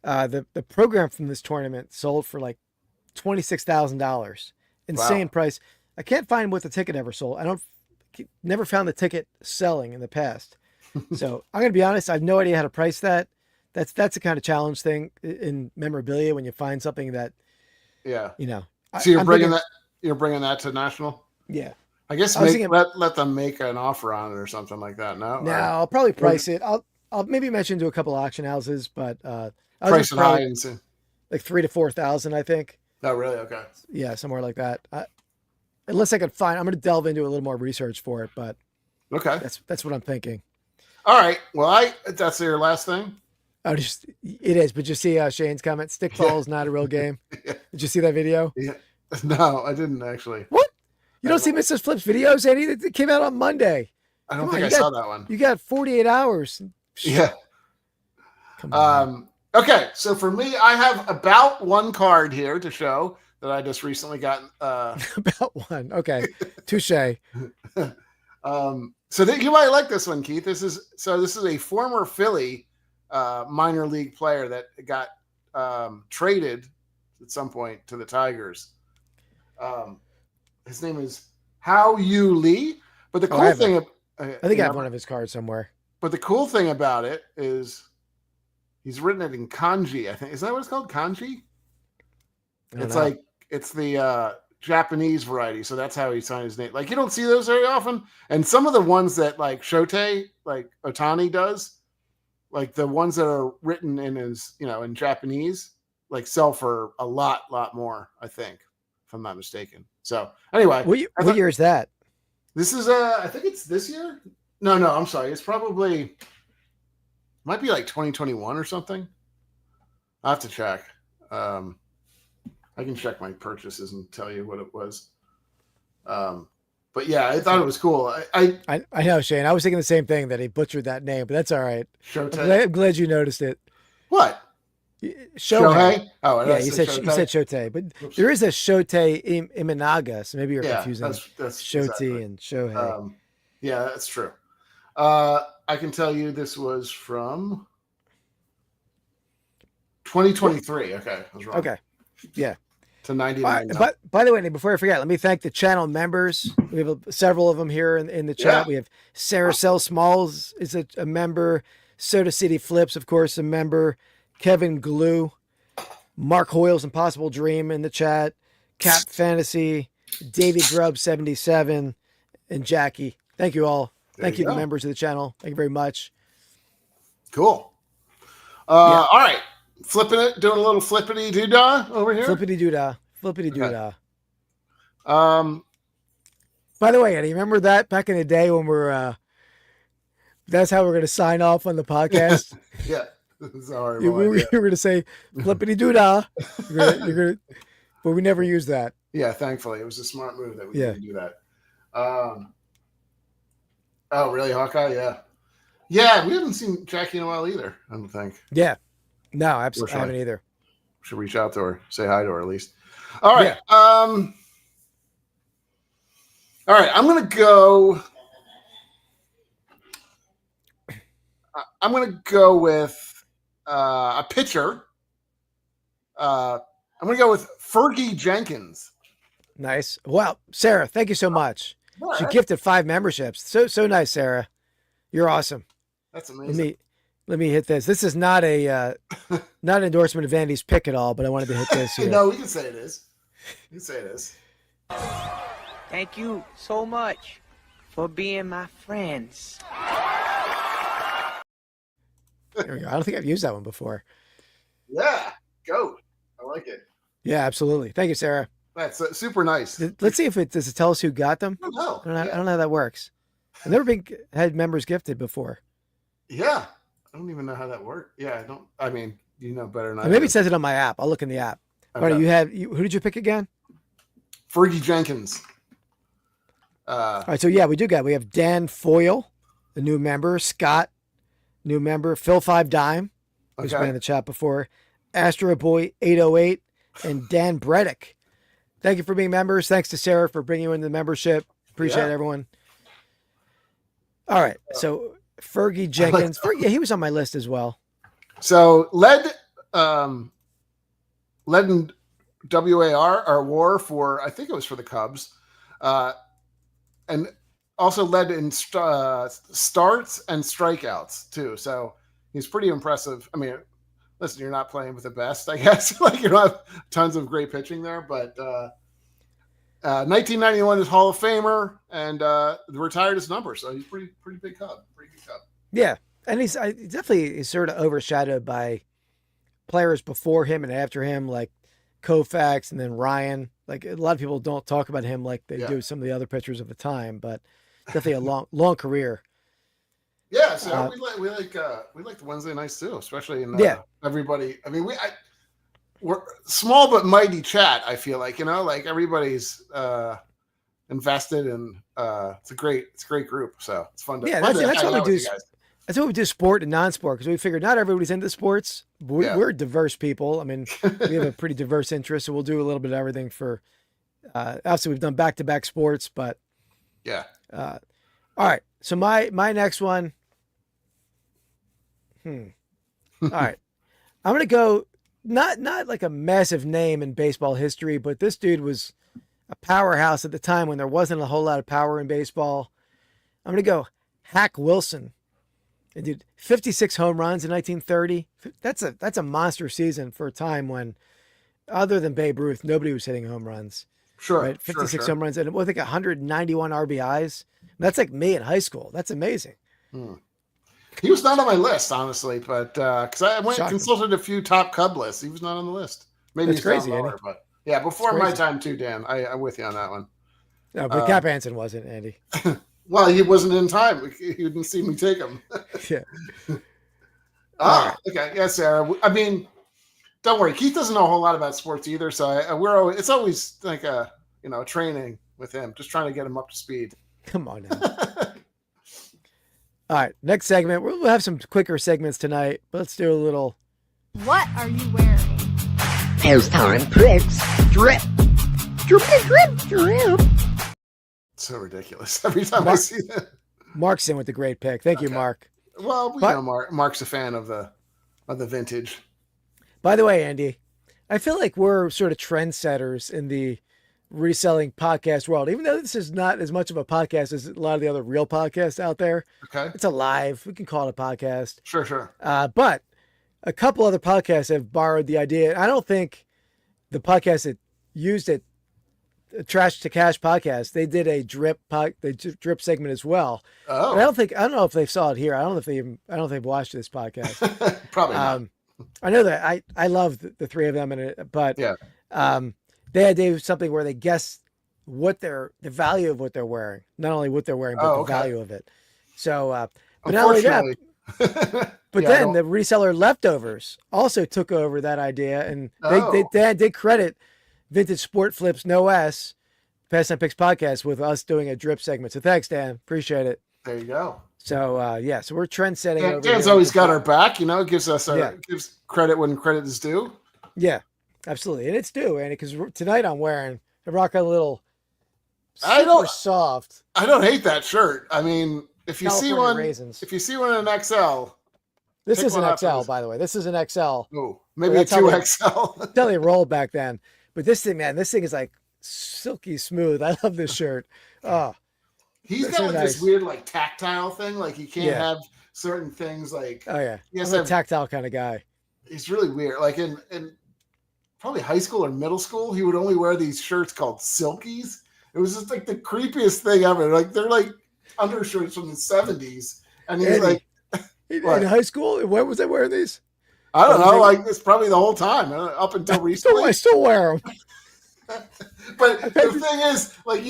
The program from this tournament sold for like $26,000. Insane price. I can't find what the ticket ever sold. Never found the ticket selling in the past. So I'm gonna be honest. I have no idea how to price that. That's the kind of challenge thing in memorabilia when you find something that, yeah, So you're bringing that to national. Yeah, I guess let them make an offer on it or something like that. No, I'll probably price it. I'll maybe mention to a couple auction houses, but price it high and see. Like 3,000 to 4,000, I think. Oh, really? Okay. Yeah, somewhere like that. Unless I could find, I'm going to delve into a little more research for it, but okay, that's what I'm thinking. All right. Well, that's your last thing. Oh, it is. But you see Shane's comment: stickball is not a real game. Yeah. Did you see that video? Yeah. No, I didn't actually. What? You don't see Mrs. Flip's videos, Eddie? It came out on Monday. I don't think I saw that one. You got 48 hours. Yeah. Come on. Okay, so for me, I have about one card here to show that I just recently got. About one. Okay. Touche. So you might like this one, Keith. This is a former Philly minor league player that got traded at some point to the Tigers. His name is How Yu Lee. But the cool thing, I think I have one of his cards somewhere. But the cool thing about it is he's written it in kanji. I think is that what it's called? Kanji. It's the Japanese variety, so that's how he signed his name. Like you don't see those very often, and some of the ones that like Shohei, like Otani does, like the ones that are written in his, in Japanese, like sell for a lot more. I think, if I'm not mistaken. So anyway, what year is that? This is I think it's this year. No, I'm sorry. It's probably might be like 2021 or something. I have to check. I can check my purchases and tell you what it was. But yeah, I thought it was cool. I know, Shane. I was thinking the same thing, that he butchered that name, but that's all right. I'm glad you noticed it. What? Shohei? Oh, yeah, you said Shohei, but there is a Shohei Imanaga, so maybe you're confusing that's Shohei exactly. and Shohei. Yeah, that's true. I can tell you this was from 2023. Okay, I was wrong. Okay, yeah. To 99. But by the way, before I forget, let me thank the channel members. We have several of them here in the chat. Yeah. We have Sarah Sell Smalls is a member. Soda City Flips, of course, a member. Kevin Glue, Mark Hoyle's Impossible Dream in the chat. Cap Fantasy, Davey Grubb 77, and Jackie. Thank you all. Thank you, the members of the channel. Thank you very much. Cool. All right. Flipping it, doing a little flippity doodah over here. Flippity doodah. By the way, Eddie, remember that back in the day when that's how we're going to sign off on the podcast? Yeah. Sorry, we were going to say flippity doodah. But we never used that. Yeah, thankfully. It was a smart move that we didn't do that. Oh, really, Hawkeye? Yeah. Yeah, we haven't seen Jackie in a while either, I don't think. Yeah. No, absolutely. I haven't either. Should reach out to her, say hi to her at least. All right. Yeah. All right. I'm going to go. I'm going to go with a pitcher. I'm going to go with Fergie Jenkins. Nice. Wow. Sarah, thank you so much. Right. She gifted 5 memberships. So nice, Sarah. You're awesome. That's amazing. Let me hit this. This is not an endorsement of Andy's pick at all, but I wanted to hit this here. No, we can say it is. You can say it is. Thank you so much for being my friends. There we go. I don't think I've used that one before. Yeah, go. I like it. Yeah, absolutely. Thank you, Sarah. That's super nice. Let's see if does it tell us who got them? I don't know. I don't know how that works. I've never had members gifted before. Yeah. I don't even know how that works. Yeah, I mean, you know better than I do. Maybe it says it on my app. I'll look in the app. Okay. All right, who did you pick again? Fergie Jenkins. All right, so yeah, we have Dan Foyle, the new member, Scott, new member, Phil 5 Dime, who's been in the chat before, Astro Boy 808, and Dan Bredick. Thank you for being members. Thanks to Sarah for bringing you into the membership. Appreciate everyone. All right, so Fergie Jenkins. He was on my list as well. So led led in WAR or WAR for, I think it was for the Cubs, and also led in starts and strikeouts too. So he's pretty impressive. I mean, listen, you're not playing with the best, I guess. Like, you don't have tons of great pitching there, but 1991 is Hall of Famer and retired his number. So he's pretty big Cub, pretty good Cub. Yeah, and he's definitely sort of overshadowed by players before him and after him, like Koufax and then Ryan. Like, a lot of people don't talk about him like they do some of the other pitchers of the time, but definitely a long career. Yeah, so we like the Wednesday nights too, especially in everybody. I mean, we're small but mighty chat. I feel like, like everybody's invested, and it's a great group. So it's fun to that's what we do. That's what we do, sport and non-sport, because we figured not everybody's into sports. We're diverse people. I mean, we have a pretty diverse interest, so we'll do a little bit of everything. For obviously, we've done back-to-back sports, but yeah. All right, so my next one. All right, I'm gonna go not like a massive name in baseball history, but this dude was a powerhouse at the time when there wasn't a whole lot of power in baseball. I'm gonna go Hack Wilson. He did 56 home runs in 1930. That's a monster season for a time when, other than Babe Ruth, nobody was hitting home runs. Sure, right? 56 sure. home runs, and I think 191 RBIs. That's like me in high school. That's amazing. He was not on my list, honestly, but because I went and consulted a few top Cub lists, he was not on the list. Maybe it's crazy, lower, but yeah, before my time too, Dan. I'm with you on that one. No, but Cap Anson wasn't, Andy. Well, he wasn't in time. He didn't see me take him. Yeah. Right. Okay. Yeah, Sarah. I mean, don't worry. Keith doesn't know a whole lot about sports either, so it's always like a training with him, just trying to get him up to speed. Come on now. All right, next segment. We'll have some quicker segments tonight, but let's do a little. What are you wearing? Pastime Picks. Drip. Drip, drip, drip. So ridiculous every time I see that. Mark's in with the great pick. Thank you, Mark. Well, we know Mark's a fan of the vintage. By the way, Andy, I feel like we're sort of trendsetters in the reselling podcast world, even though this is not as much of a podcast as a lot of the other real podcasts out there. Okay. It's a live. We can call it a podcast. Sure. But a couple other podcasts have borrowed the idea. I don't think the podcast that used it, Trash to Cash podcast, they did a drip segment as well. Oh. But I don't know if they saw it here. I don't know if they've watched this podcast. Probably not. I know that I love the three of them but yeah. They had to do something where they guess the value of what they're wearing, not only what they're wearing, but the value of it. So, but not only that, but then the reseller Leftovers also took over that idea, and they did credit Vintage Sport Flips No S, Pastime Picks Podcast, with us doing a drip segment. So thanks, Dan. Appreciate it. There you go. So so we're trend setting. Dan's always got our back. Gives us gives credit when credit is due. Yeah. Absolutely, and it's due, Andy, because tonight I'm rocking a little soft. I don't hate that shirt. I mean, if you California see one, raisins. If you see one in an XL, this is an XL, by the way. This is an XL. Oh, maybe a 2XL. Tell you rolled back then, but this thing is like silky smooth. I love this shirt. Oh, he's got like this weird like tactile thing. Like he can't have certain things. Like he's a tactile kind of guy. He's really weird. Like in probably high school or middle school, he would only wear these shirts called silkies. It was just like the creepiest thing ever. Like they're like undershirts from the 70s. And he's like in high school, when was I wearing these? I don't know. Like it's probably the whole time up until recently. I still wear them. But the thing is, like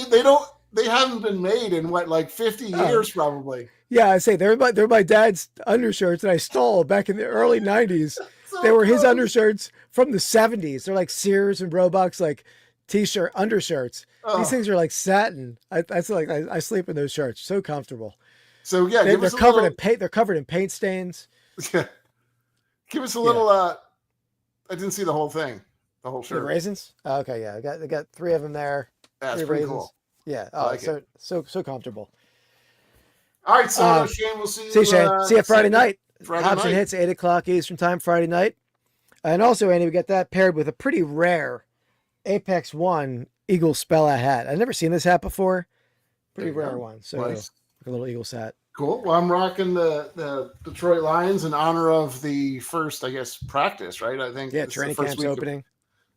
they haven't been made in like 50 years probably. Yeah, I say they're my dad's undershirts that I stole back in the early 90s. They were his undershirts from the 70s. They're like Sears and Roebuck's like t-shirt undershirts. These things are like satin. I sleep in those shirts. So comfortable. So yeah, they're covered in paint. They're covered in paint stains. Yeah. Give us a little. I didn't see the whole thing. The whole shirt. The raisins. Oh, okay, yeah. I got three of them there. That's pretty cool. Yeah. Oh, like so comfortable. All right, so Shane, we'll see you. See you, Shane. See you Friday night. Friday Option night. hits 8:00 Eastern time Friday night. And also, Andy, we got that paired with a pretty rare Apex One Eagle Spella hat. I've never seen this hat before. Pretty rare one. So Nice. like a little Eagles hat. Cool. Well, I'm rocking the Detroit Lions in honor of the first, I guess, practice, right? I think. Yeah, it's training the first camp's week of, opening.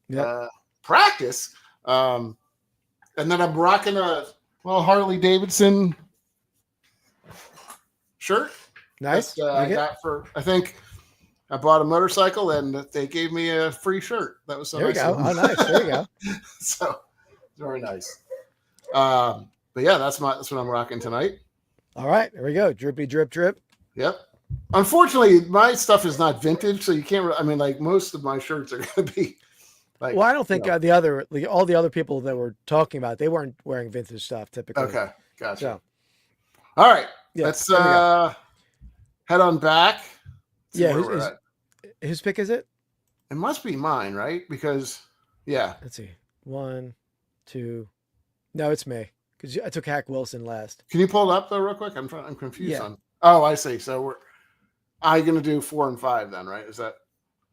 Yep. Practice. And then I'm rocking a Harley Davidson shirt. Nice. That, I got for, I think I bought a motorcycle and they gave me a free shirt. That was so there nice. you go. Oh, nice. There you go. So very nice. But yeah, that's what I'm rocking tonight. All right. There we go. Drippy, drip, drip. Yep. Unfortunately, my stuff is not vintage, so you can't. I mean, like most of my shirts are going to be. Like, Well, I don't think all the other people that we're talking about, they weren't wearing vintage stuff typically. Okay, gotcha. So, all right, yeah, let's there we go. head on back. See Yeah, where we're at. whose pick is it? It must be mine, right? Because yeah, Let's see. 1, 2. No, it's me because I took Hack Wilson last. can you pull it up though, real quick? I'm confused Yeah. on. Oh, I see. So I'm going to do 4 and 5 then, right? Is that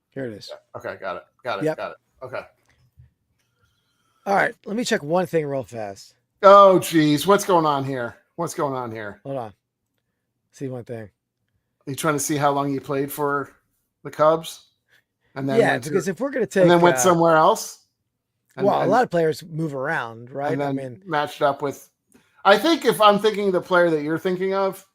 Here it is. okay? Got it. Yep. Got it. Okay. All right. Let me check one thing real fast. Oh, geez, what's going on here? Hold on. See one thing. Are you trying to see how long you played for the Cubs? And then Yeah, went to- because if we're going to take. and then went somewhere else. a lot of players move around, right? And then I mean, matched up with. I think if I'm thinking the player that you're thinking of,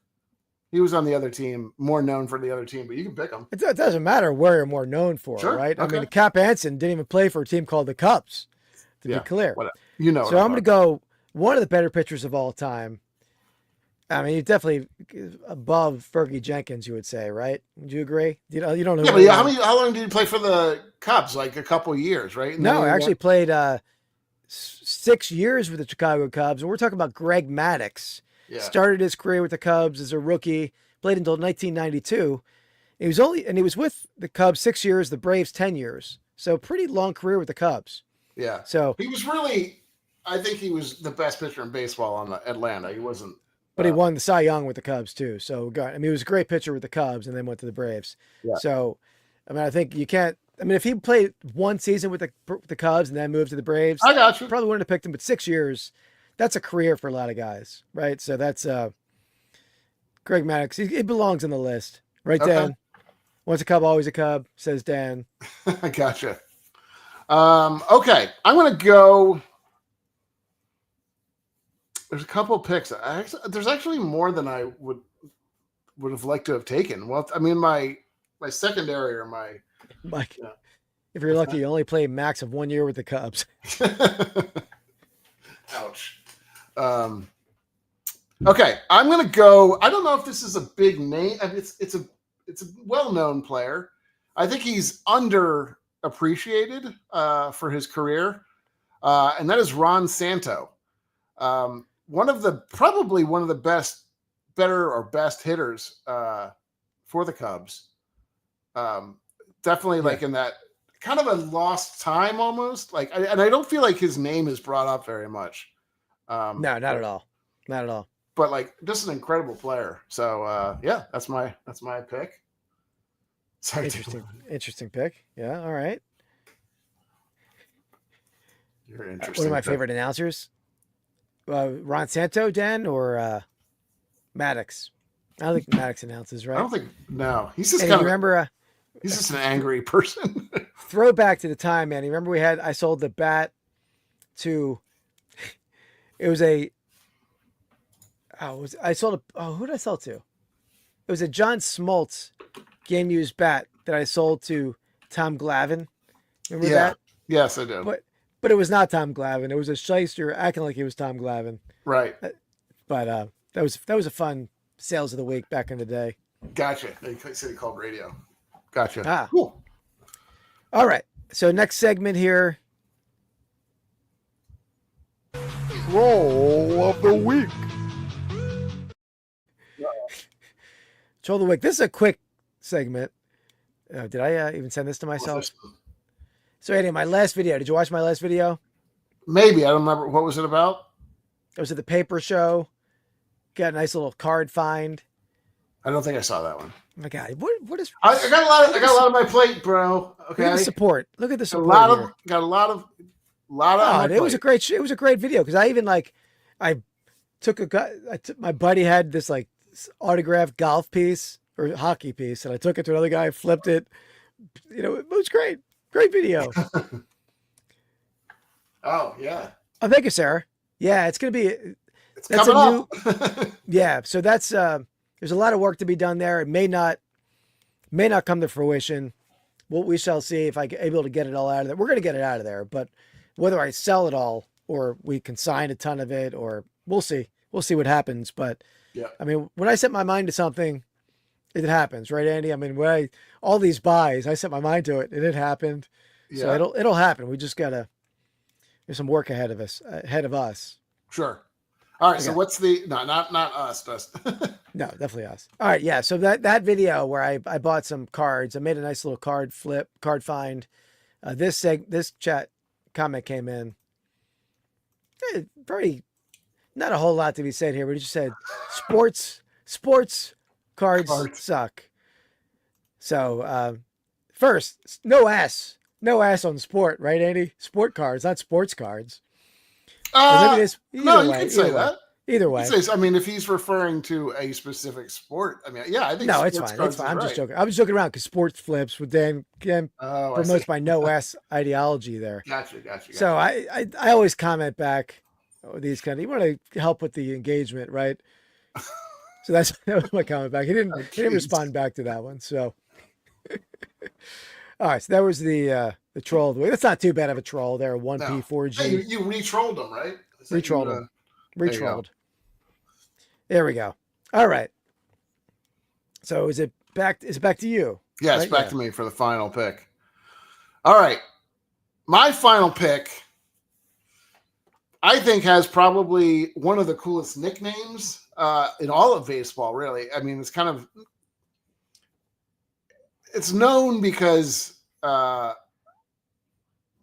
he was on the other team, more known for the other team, but you can pick him. it doesn't matter where you're more known for, Sure, right? okay. I mean, Cap Anson didn't even play for a team called the Cubs, to be clear. Whatever. You know. So I'm going to go one of the better pitchers of all time. I mean, he's definitely above Fergie Jenkins, you would say, right? Would you agree? You don't know. Yeah, but yeah, how long did you play for the Cubs? Like a couple years, right? And No, then I you actually went- played 6 years with the Chicago Cubs, and we're talking about Greg Maddux. Yeah. Started his career with the Cubs as a rookie, played until 1992. He was with the Cubs 6 years, the Braves 10 years. So pretty long career with the Cubs. Yeah. So, He was really. I think he was the best pitcher in baseball on Atlanta. He wasn't. but he won the Cy Young with the Cubs too. So, he was a great pitcher with the Cubs, and then went to the Braves. Yeah. So, I mean, I think you can't. I mean, if he played one season with the Cubs and then moved to the Braves, I got you. probably wouldn't have picked him. But 6 years, that's a career for a lot of guys, right? So that's Greg Maddux. He belongs on the list, right, Okay. Dan? Once a Cub, always a Cub, says Dan. I gotcha. Okay, I'm going to go. There's a couple picks. There's actually more than I would have liked to have taken. Well, I mean, my secondary or my. Mike, Yeah. if you're lucky, you only play max of 1 year with the Cubs. Ouch. Okay, I'm going to go. I don't know if this is a big name. I mean, it's a well-known player. I think he's underappreciated for his career, and that is Ron Santo. Probably one of the best hitters for the Cubs. Definitely like in that kind of a lost time almost. And I don't feel like his name is brought up very much. No, not at all. Not at all. But like just an incredible player. So yeah, that's my pick. Sorry, Interesting pick. Yeah, all right. You're interesting. One of my pick. favorite announcers, Ron Santo, Dan, or Maddux. I don't think Maddux announces, right? I don't think no. He's just And kind you of remember he's just an angry person. throwback to the time, man. You remember I sold the bat to. It was who did I sell to? It was a John Smoltz game used bat that I sold to Tom Glavine. Remember that? Yes, I do. But it was not Tom Glavine. It was a shyster acting like he was Tom Glavine. Right. But that was a fun sales of the week back in the day. Gotcha. They said he called radio. Gotcha. Ah. Cool. All right. So next segment here. Troll of the week. Troll of the week. This is a quick segment. Did I even send this to myself? So Andy, my last video. Did you watch my last video? Maybe. I don't remember. What was it about? It was at the paper show. Got a nice little card find. I don't think I saw that one. My God, what is? I got a lot on my plate, bro. Okay. Look at the support. Look at the support. Got a lot of. It was a great video because I even I took my buddy had this like autographed golf piece or hockey piece, and I took it to another guy, flipped it. It was great video. Oh yeah. Oh, thank you, Sarah. Yeah, it's gonna be. It's coming up. Yeah, so that's there's a lot of work to be done there. It may not come to fruition. We shall see if I'm able to get it all out of there. We're gonna get it out of there, but whether I sell it all or we consign a ton of it, or we'll see. We'll see what happens. But yeah, I mean, when I set my mind to something, it happens, right, Andy? I mean, all these buys, I set my mind to it, and it happened. Yeah. So it'll happen. We just gotta. There's some work ahead of us. Sure. All right. So what's the not us? No, definitely us. All right. Yeah. So that video where I bought some cards, I made a nice little card find. This chat comment came in. Pretty, not a whole lot to be said here, but it just said sports cards suck. So first, no ass on sport, right, Andy? Sport cards, not sports cards. No, you can say that. Either way. I mean, if he's referring to a specific sport, I mean, yeah, I think no, it's fine. It's fine. I'm just joking. I was joking around because sports flips would then promotes my no S ideology there. Gotcha. So I always comment back these kind of. You want to help with the engagement, right? So that was my comment back. He didn't respond back to that one. So all right, so that was the troll of the week. That's not too bad of a troll there. 1P4G. Hey, you re-trolled them, right? Re-trolled them. Retrolled. There we go. All right. So is it back to you? Yeah, right? It's back to me for the final pick. All right. My final pick, I think, has probably one of the coolest nicknames in all of baseball, really. I mean, it's known because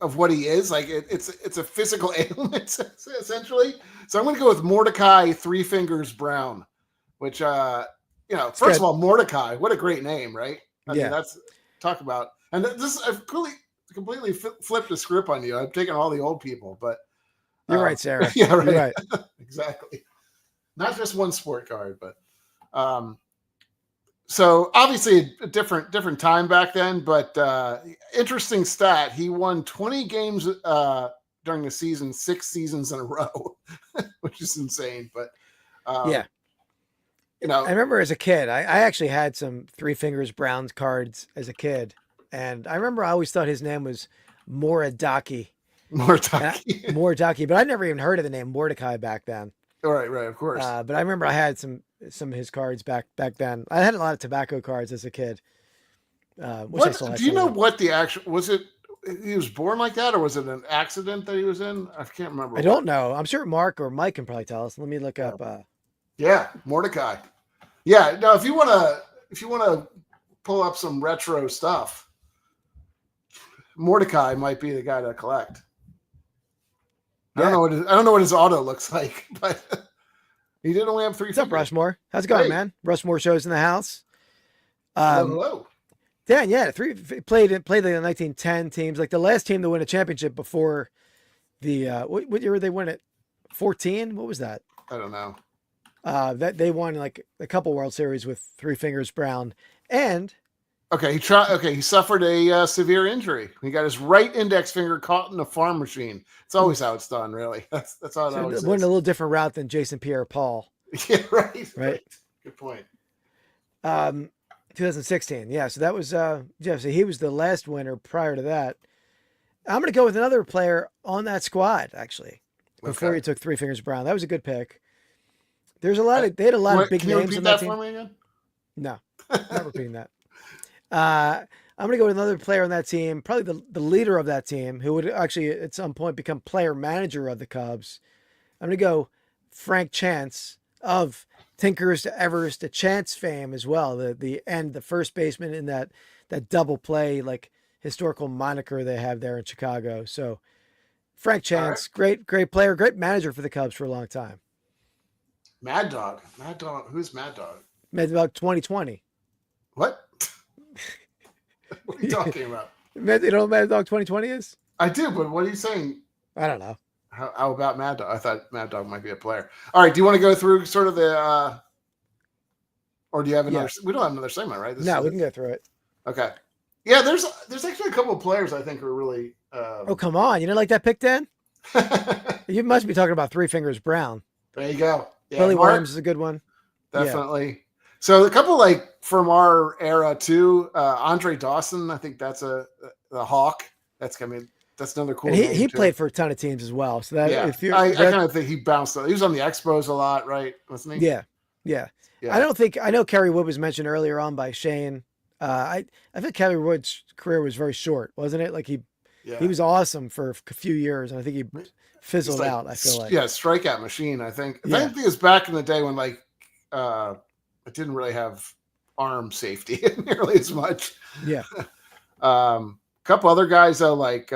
of what he is. Like it's a physical ailment, essentially. So I'm going to go with Mordecai Three Fingers Brown, which, first of all, Mordecai, what a great name, right? I mean, that's talk about, and I've completely flipped the script on you. I've taken all the old people, but you're right, Sarah. Yeah, right. You're right. Exactly. Not just one sport card, but, so obviously a different time back then, but interesting stat. He won 20 games during the season, 6 seasons in a row, which is insane. But I remember as a kid, I actually had some Three Fingers Browns cards as a kid, and I remember I always thought his name was Moridaki, but I never even heard of the name Mordecai back then. Right, of course. But I remember I had some of his cards back then. I had a lot of tobacco cards as a kid. Do you know what the actual was? It he was born like that, or was it an accident that he was in? I can't remember. I don't know. I'm sure Mark or Mike can probably tell us. Let me look up. Yeah, Mordecai. Yeah, no. If you want to pull up some retro stuff, Mordecai might be the guy to collect. I don't know what his auto looks like, but he did only have 3. What's up, Rushmore? How's it going, man? Rushmore shows in the house. Hello. Dan, played the 1910 teams, like the last team to win a championship before the what year did they win it? 14? What was that? I don't know. That they won like a couple World Series with Three Fingers Brown, and he suffered a severe injury. He got his right index finger caught in a farm machine. It's always how it's done, really. That's how it always is. Went a little different route than Jason Pierre-Paul. Yeah, right. Good point. 2016. Yeah, so that was so he was the last winner prior to that. I'm going to go with another player on that squad, actually, before he took Three Fingers Brown. That was a good pick. There's a lot of they had a lot of big names in that team. For me again? No, not repeating that. I'm going to go with another player on that team, probably the leader of that team, who would actually at some point become player manager of the Cubs. I'm going to go Frank Chance of Tinkers to Evers to Chance fame as well. The first baseman in that double play, like historical moniker they have there in Chicago. So Frank Chance, great player, great manager for the Cubs for a long time. Mad Dog. Who's Mad Dog? Mad Dog 2020. What? What are you talking about? You know what Mad Dog 2020 is? I do, but what are you saying? I don't know. How about Mad Dog? I thought Mad Dog might be a player. All right, do you want to go through sort of the or do you have another? Yeah. We don't have another segment, right? No, we can go through it. Okay. Yeah, there's actually a couple of players I think are really. Oh, come on! You didn't like that pick, Dan? You must be talking about Three Fingers Brown. There you go. Yeah, Billy Williams is a good one. Definitely. Yeah. So a couple like from our era too. Andre Dawson, I think that's the Hawk. That's another cool. And he played for a ton of teams as well. So that I kind of think he bounced. He was on the Expos a lot, right? Wasn't he? Yeah. I know Kerry Wood was mentioned earlier on by Shane. I think Kerry Wood's career was very short, wasn't it? Like he was awesome for a few years, and I think he fizzled out. I feel like strikeout machine. I think it was back in the day when like it didn't really have arm safety nearly as much. Yeah. Couple other guys though, like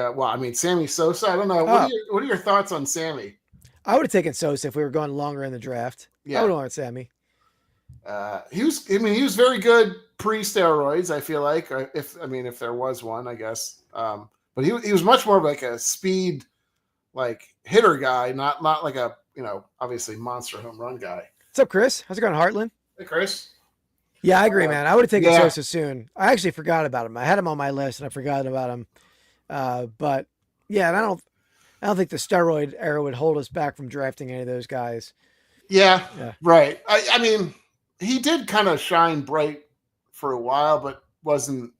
Sammy Sosa. I don't know. What are your thoughts on Sammy? I would have taken Sosa if we were going longer in the draft. I would have wanted Sammy. He was very good pre-steroids. I feel like, if there was one, I guess. But he was much more of like a speed, like hitter guy, not like a obviously monster home run guy. What's up, Chris? How's it going, Heartland? Hey, Chris. Yeah, I agree, man. I would have taken Sosa soon. I actually forgot about him. I had him on my list and I forgot about him. But yeah, and I don't think the steroid era would hold us back from drafting any of those guys. Yeah. Right. I mean, he did kind of shine bright for a while, but wasn't.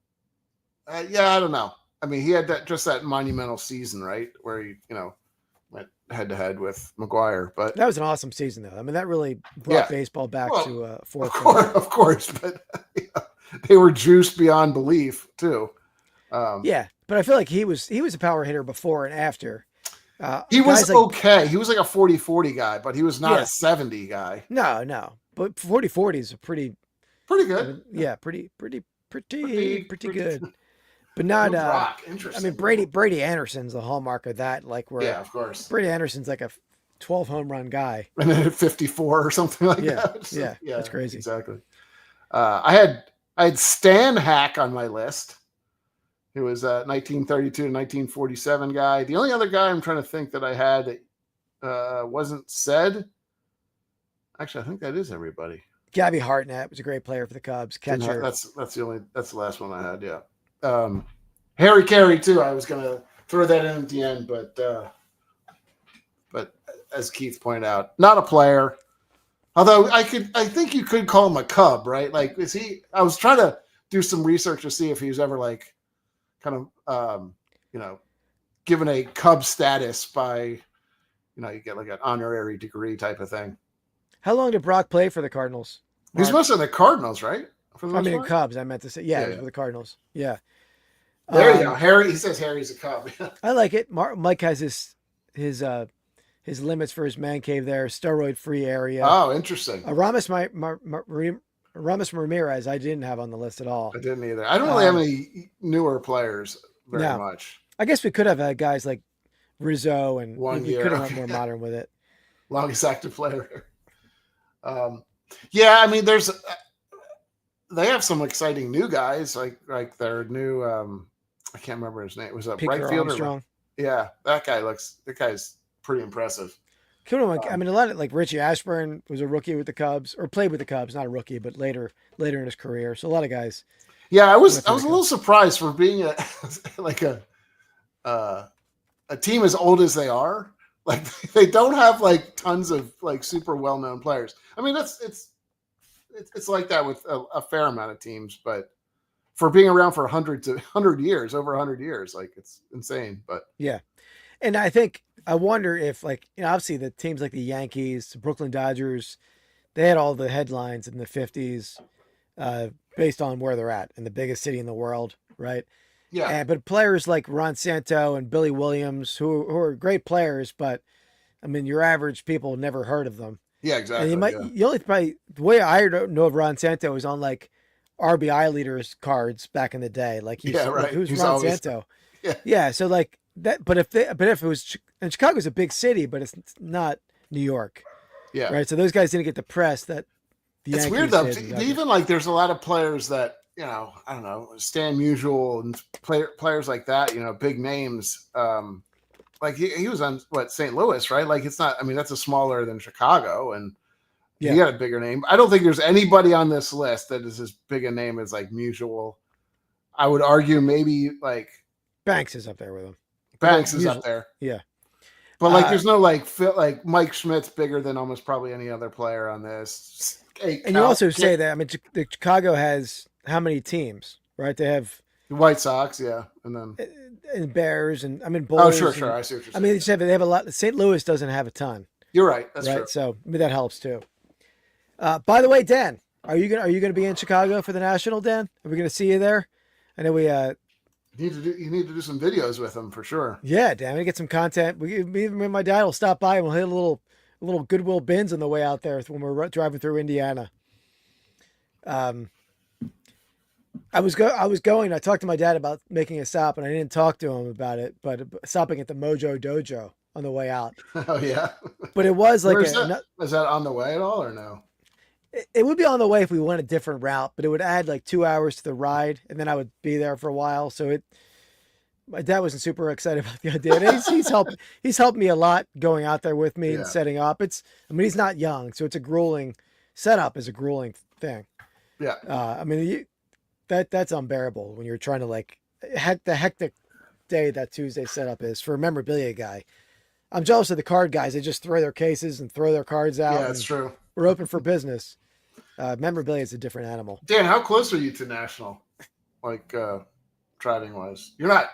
I don't know. I mean, he had that monumental season, right, where he went head to head with McGuire. But that was an awesome season, though. I mean, that really brought baseball back to fourth. Of course, but they were juiced beyond belief too. But I feel like he was a power hitter before and after. He was okay. He was like a 40-40 guy, but he was not a 70 guy. No. But 40-40 is pretty good. Pretty good. But not. Interesting. I mean, Brady Anderson's the hallmark of that. Like of course. Brady Anderson's like a 12 home run guy, and then at 54 or something like that. So, yeah, that's crazy. Exactly. I had Stan Hack on my list. He was a 1932 to 1947 guy. The only other guy I'm trying to think that I had wasn't said. Actually, I think that is everybody. Gabby Hartnett was a great player for the Cubs. Catcher. That's the last one I had. Yeah. Harry Carey too. I was gonna throw that in at the end, but as Keith pointed out, not a player. Although I think you could call him a Cub, right? Like, is he? I was trying to do some research to see if he was ever like, kind of, given a Cub status by, you get like an honorary degree type of thing. How long did Brock play for the Cardinals? He's mostly in the Cardinals, right? Cubs. I meant to say, for the Cardinals. Yeah. There you go. Harry. He says Harry's a Cub. I like it. Mike has his limits for his man cave there, steroid-free area. Oh, interesting. Ramos Ramirez, I didn't have on the list at all. I didn't either. I don't really have any newer players very much. I guess we could have had guys like Rizzo, and we could have went more modern with it. Longest active player. I mean, they have some exciting new guys, like their new. I can't remember his name. Was a right fielder? Yeah, that guy's pretty impressive. I mean, a lot of like Richie Ashburn was a rookie with the Cubs, or played with the Cubs, not a rookie, but later in his career. So a lot of guys. Yeah, I was a little surprised for being a team as old as they are. Like, they don't have like tons of like super well known players. I mean, it's like that with a fair amount of teams, but for being around for 100 years, over 100 years, like, it's insane. But yeah, and I wonder if, like, obviously the teams like the Yankees, the Brooklyn Dodgers, they had all the headlines in the 50s based on where they're at in the biggest city in the world, right? Yeah. But players like Ron Santo and Billy Williams, who are great players, but I mean, your average people never heard of them. Yeah, exactly. And you only probably, the way I know of Ron Santo was on like RBI leaders cards back in the day. Like, who's Ron Santo? Yeah. So like that, but if it was, and Chicago's a big city, but it's not New York. Yeah. Right. So those guys didn't get the press that the It's Yankees weird though. did. Even like there's a lot of players that, you know, I don't know, Stan Musial and players like that, you know, big names. Like he was on St. Louis, right? Like it's not. I mean, that's a smaller than Chicago, and he had a bigger name. I don't think there's anybody on this list that is as big a name as like Musial. I would argue maybe like Banks is up there with him. Banks is up there. Yeah. But like, there's no like Mike Schmidt's bigger than almost probably any other player on this. And you also say that, I mean, Chicago has how many teams, right? They have the White Sox, yeah, and then and Bears, and I mean Bulls. Oh, sure, I see what you're saying. I mean, they have a lot. St. Louis doesn't have a ton. You're right. That's right. True. So I mean, that helps too. By the way, Dan, are you gonna be in Chicago for the National? Dan, are we gonna see you there? I know we. You need to do some videos with him for sure. Yeah, Dan, we get some content. Me and my dad will stop by and we'll hit a little Goodwill bins on the way out there when we're driving through Indiana. I talked to my dad about making a stop, and I didn't talk to him about it, but stopping at the Mojo Dojo on the way out. Oh yeah. But it was like is that on the way at all or no? It would be on the way if we went a different route, but it would add like 2 hours to the ride, and then I would be there for a while. So my dad wasn't super excited about the idea. And he's helped me a lot going out there with me and setting up. He's not young, so it's a grueling setup is a grueling thing. Yeah. I mean, that's unbearable when you're trying to like the hectic day that Tuesday setup is for a memorabilia guy. I'm jealous of the card guys. They just throw their cases and throw their cards out. Yeah, that's true. We're open for business. Memorabilia is a different animal. Dan, how close are you to National? Like driving wise? You're not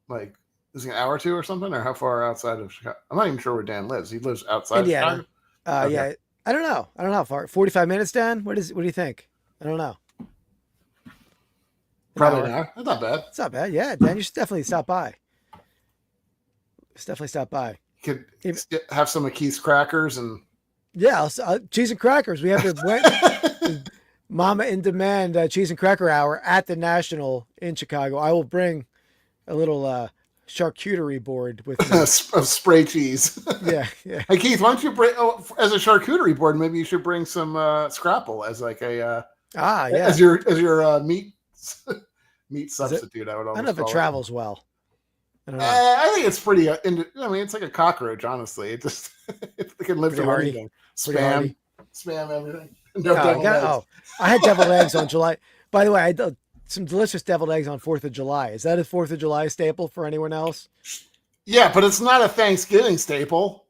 like, is it an hour or two or something? Or how far outside of Chicago? I'm not even sure where Dan lives. He lives outside Indiana. of Chicago? Okay. Yeah. I don't know how far. 45 minutes, Dan? What do you think? I don't know. Probably an hour. That's not bad. It's not bad. Yeah, Dan, you should definitely stop by. You could have some of Keith's crackers and yeah, cheese and crackers. We have the Mama in Demand cheese and cracker hour at the National in Chicago. I will bring a little charcuterie board with me. of spray cheese. Yeah. Hey Keith, why don't you bring as a charcuterie board? Maybe you should bring some scrapple as like a as your meat substitute. I don't know if it travels well. I don't know. I think it's pretty. I mean, it's like a cockroach. Honestly, it just it can live through anything. Spam everything. I had deviled eggs on July. By the way, I had some delicious deviled eggs on 4th of July. Is that a 4th of July staple for anyone else? Yeah, but it's not a Thanksgiving staple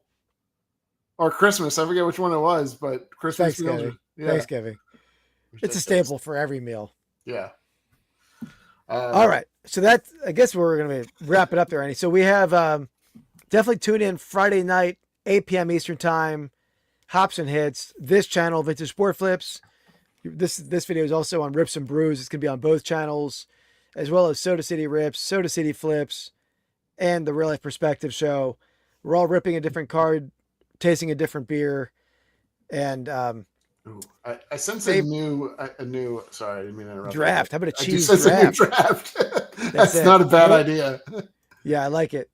or Christmas. I forget which one it was, but Christmas. Thanksgiving. It's a staple for every meal. Yeah. All right. So I guess we're going to wrap it up there, Annie. So we have definitely tune in Friday night, 8 p.m. Eastern time, Hops and Hits, this channel, Vintage Sport Flips. This video is also on Rips and Brews. It's going to be on both channels, as well as Soda City Rips, Soda City Flips, and the Real Life Perspective Show. We're all ripping a different card, tasting a different beer, and I sense a new. Sorry, I didn't mean to interrupt. Draft. How about a cheese draft? A new draft. That's not a bad idea. Yeah, I like it.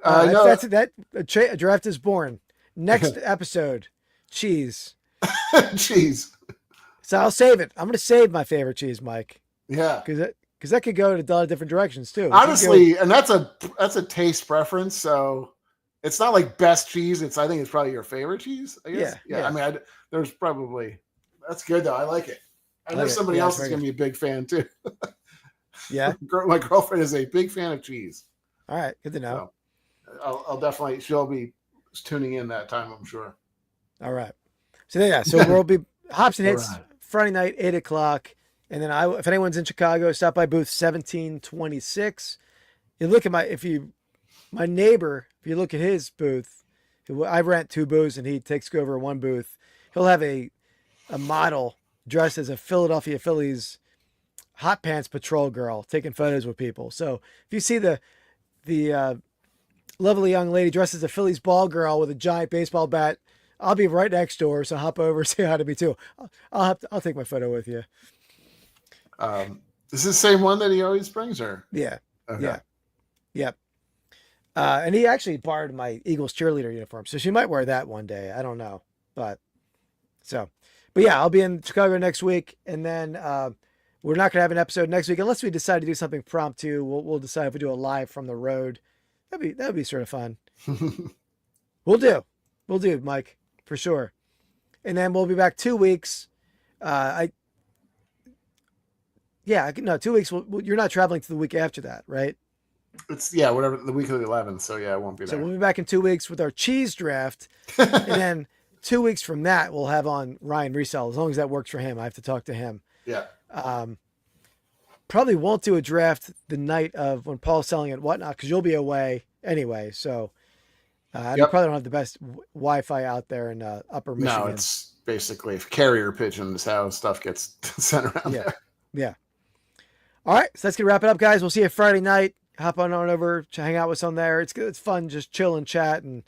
A draft is born. Next episode, cheese. Cheese. So I'll save it. I'm going to save my favorite cheese, Mike. Yeah, because that could go in a lot of different directions too. Honestly, and that's a taste preference. So it's not like best cheese. I think it's probably your favorite cheese. I guess. Yeah. I mean, there's probably that's good though. I like it. I know somebody else is going to be a big fan too. Yeah, my girlfriend is a big fan of cheese. All right, good to know. So I'll definitely. She'll be tuning in that time, I'm sure. All right. So we'll be Hops and Hits Friday night, 8:00. And then if anyone's in Chicago, stop by booth 1726. You look at my neighbor, if you look at his booth, I rent 2 booths and he takes over 1 booth. He'll have a model dressed as a Philadelphia Phillies hot pants patrol girl taking photos with people. So if you see the lovely young lady dressed as a Phillies ball girl with a giant baseball bat, I'll be right next door. So hop over, say hi to me too. I'll take my photo with you. Is this the same one that he always brings, or? Yeah. Okay. Yeah. Yep. And he actually borrowed my Eagles cheerleader uniform, so she might wear that one day. I don't know, but But yeah, I'll be in Chicago next week, and then we're not gonna have an episode next week unless we decide to do something promptu. We'll decide if we do a live from the road. That'd be sort of fun. We'll do, Mike, for sure. And then we'll be back 2 weeks. 2 weeks. You're not traveling to the week after that, right? It's whatever, the week of the 11th. So yeah, I won't be there. So we'll be back in 2 weeks with our cheese draft, and then 2 weeks from that we'll have on Ryan Resell, as long as that works for him. I have to talk to him. Yeah. Probably won't do a draft the night of when Paul's selling and whatnot, because you'll be away anyway. So you probably don't have the best Wi-Fi out there in Upper Michigan. No, it's basically carrier pigeon is how stuff gets sent around there. Yeah. All right, so that's gonna wrap it up, guys. We'll see you Friday night. Hop on over to hang out with us on there. It's good. It's fun, just chill and chat, and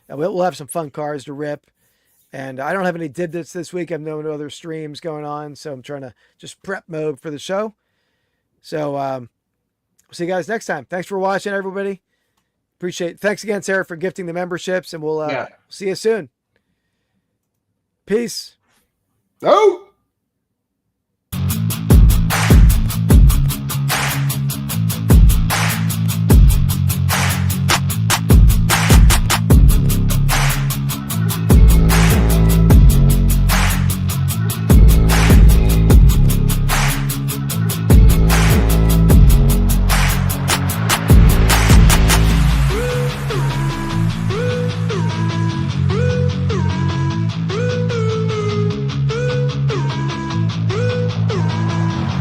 we'll have some fun cards to rip. And I don't have any tidbits this week. I've no other streams going on, so I'm trying to just prep mode for the show. So we'll see you guys next time. Thanks for watching, everybody. Appreciate it. Thanks again, Sarah, for gifting the memberships, and we'll see you soon. Peace. Oh.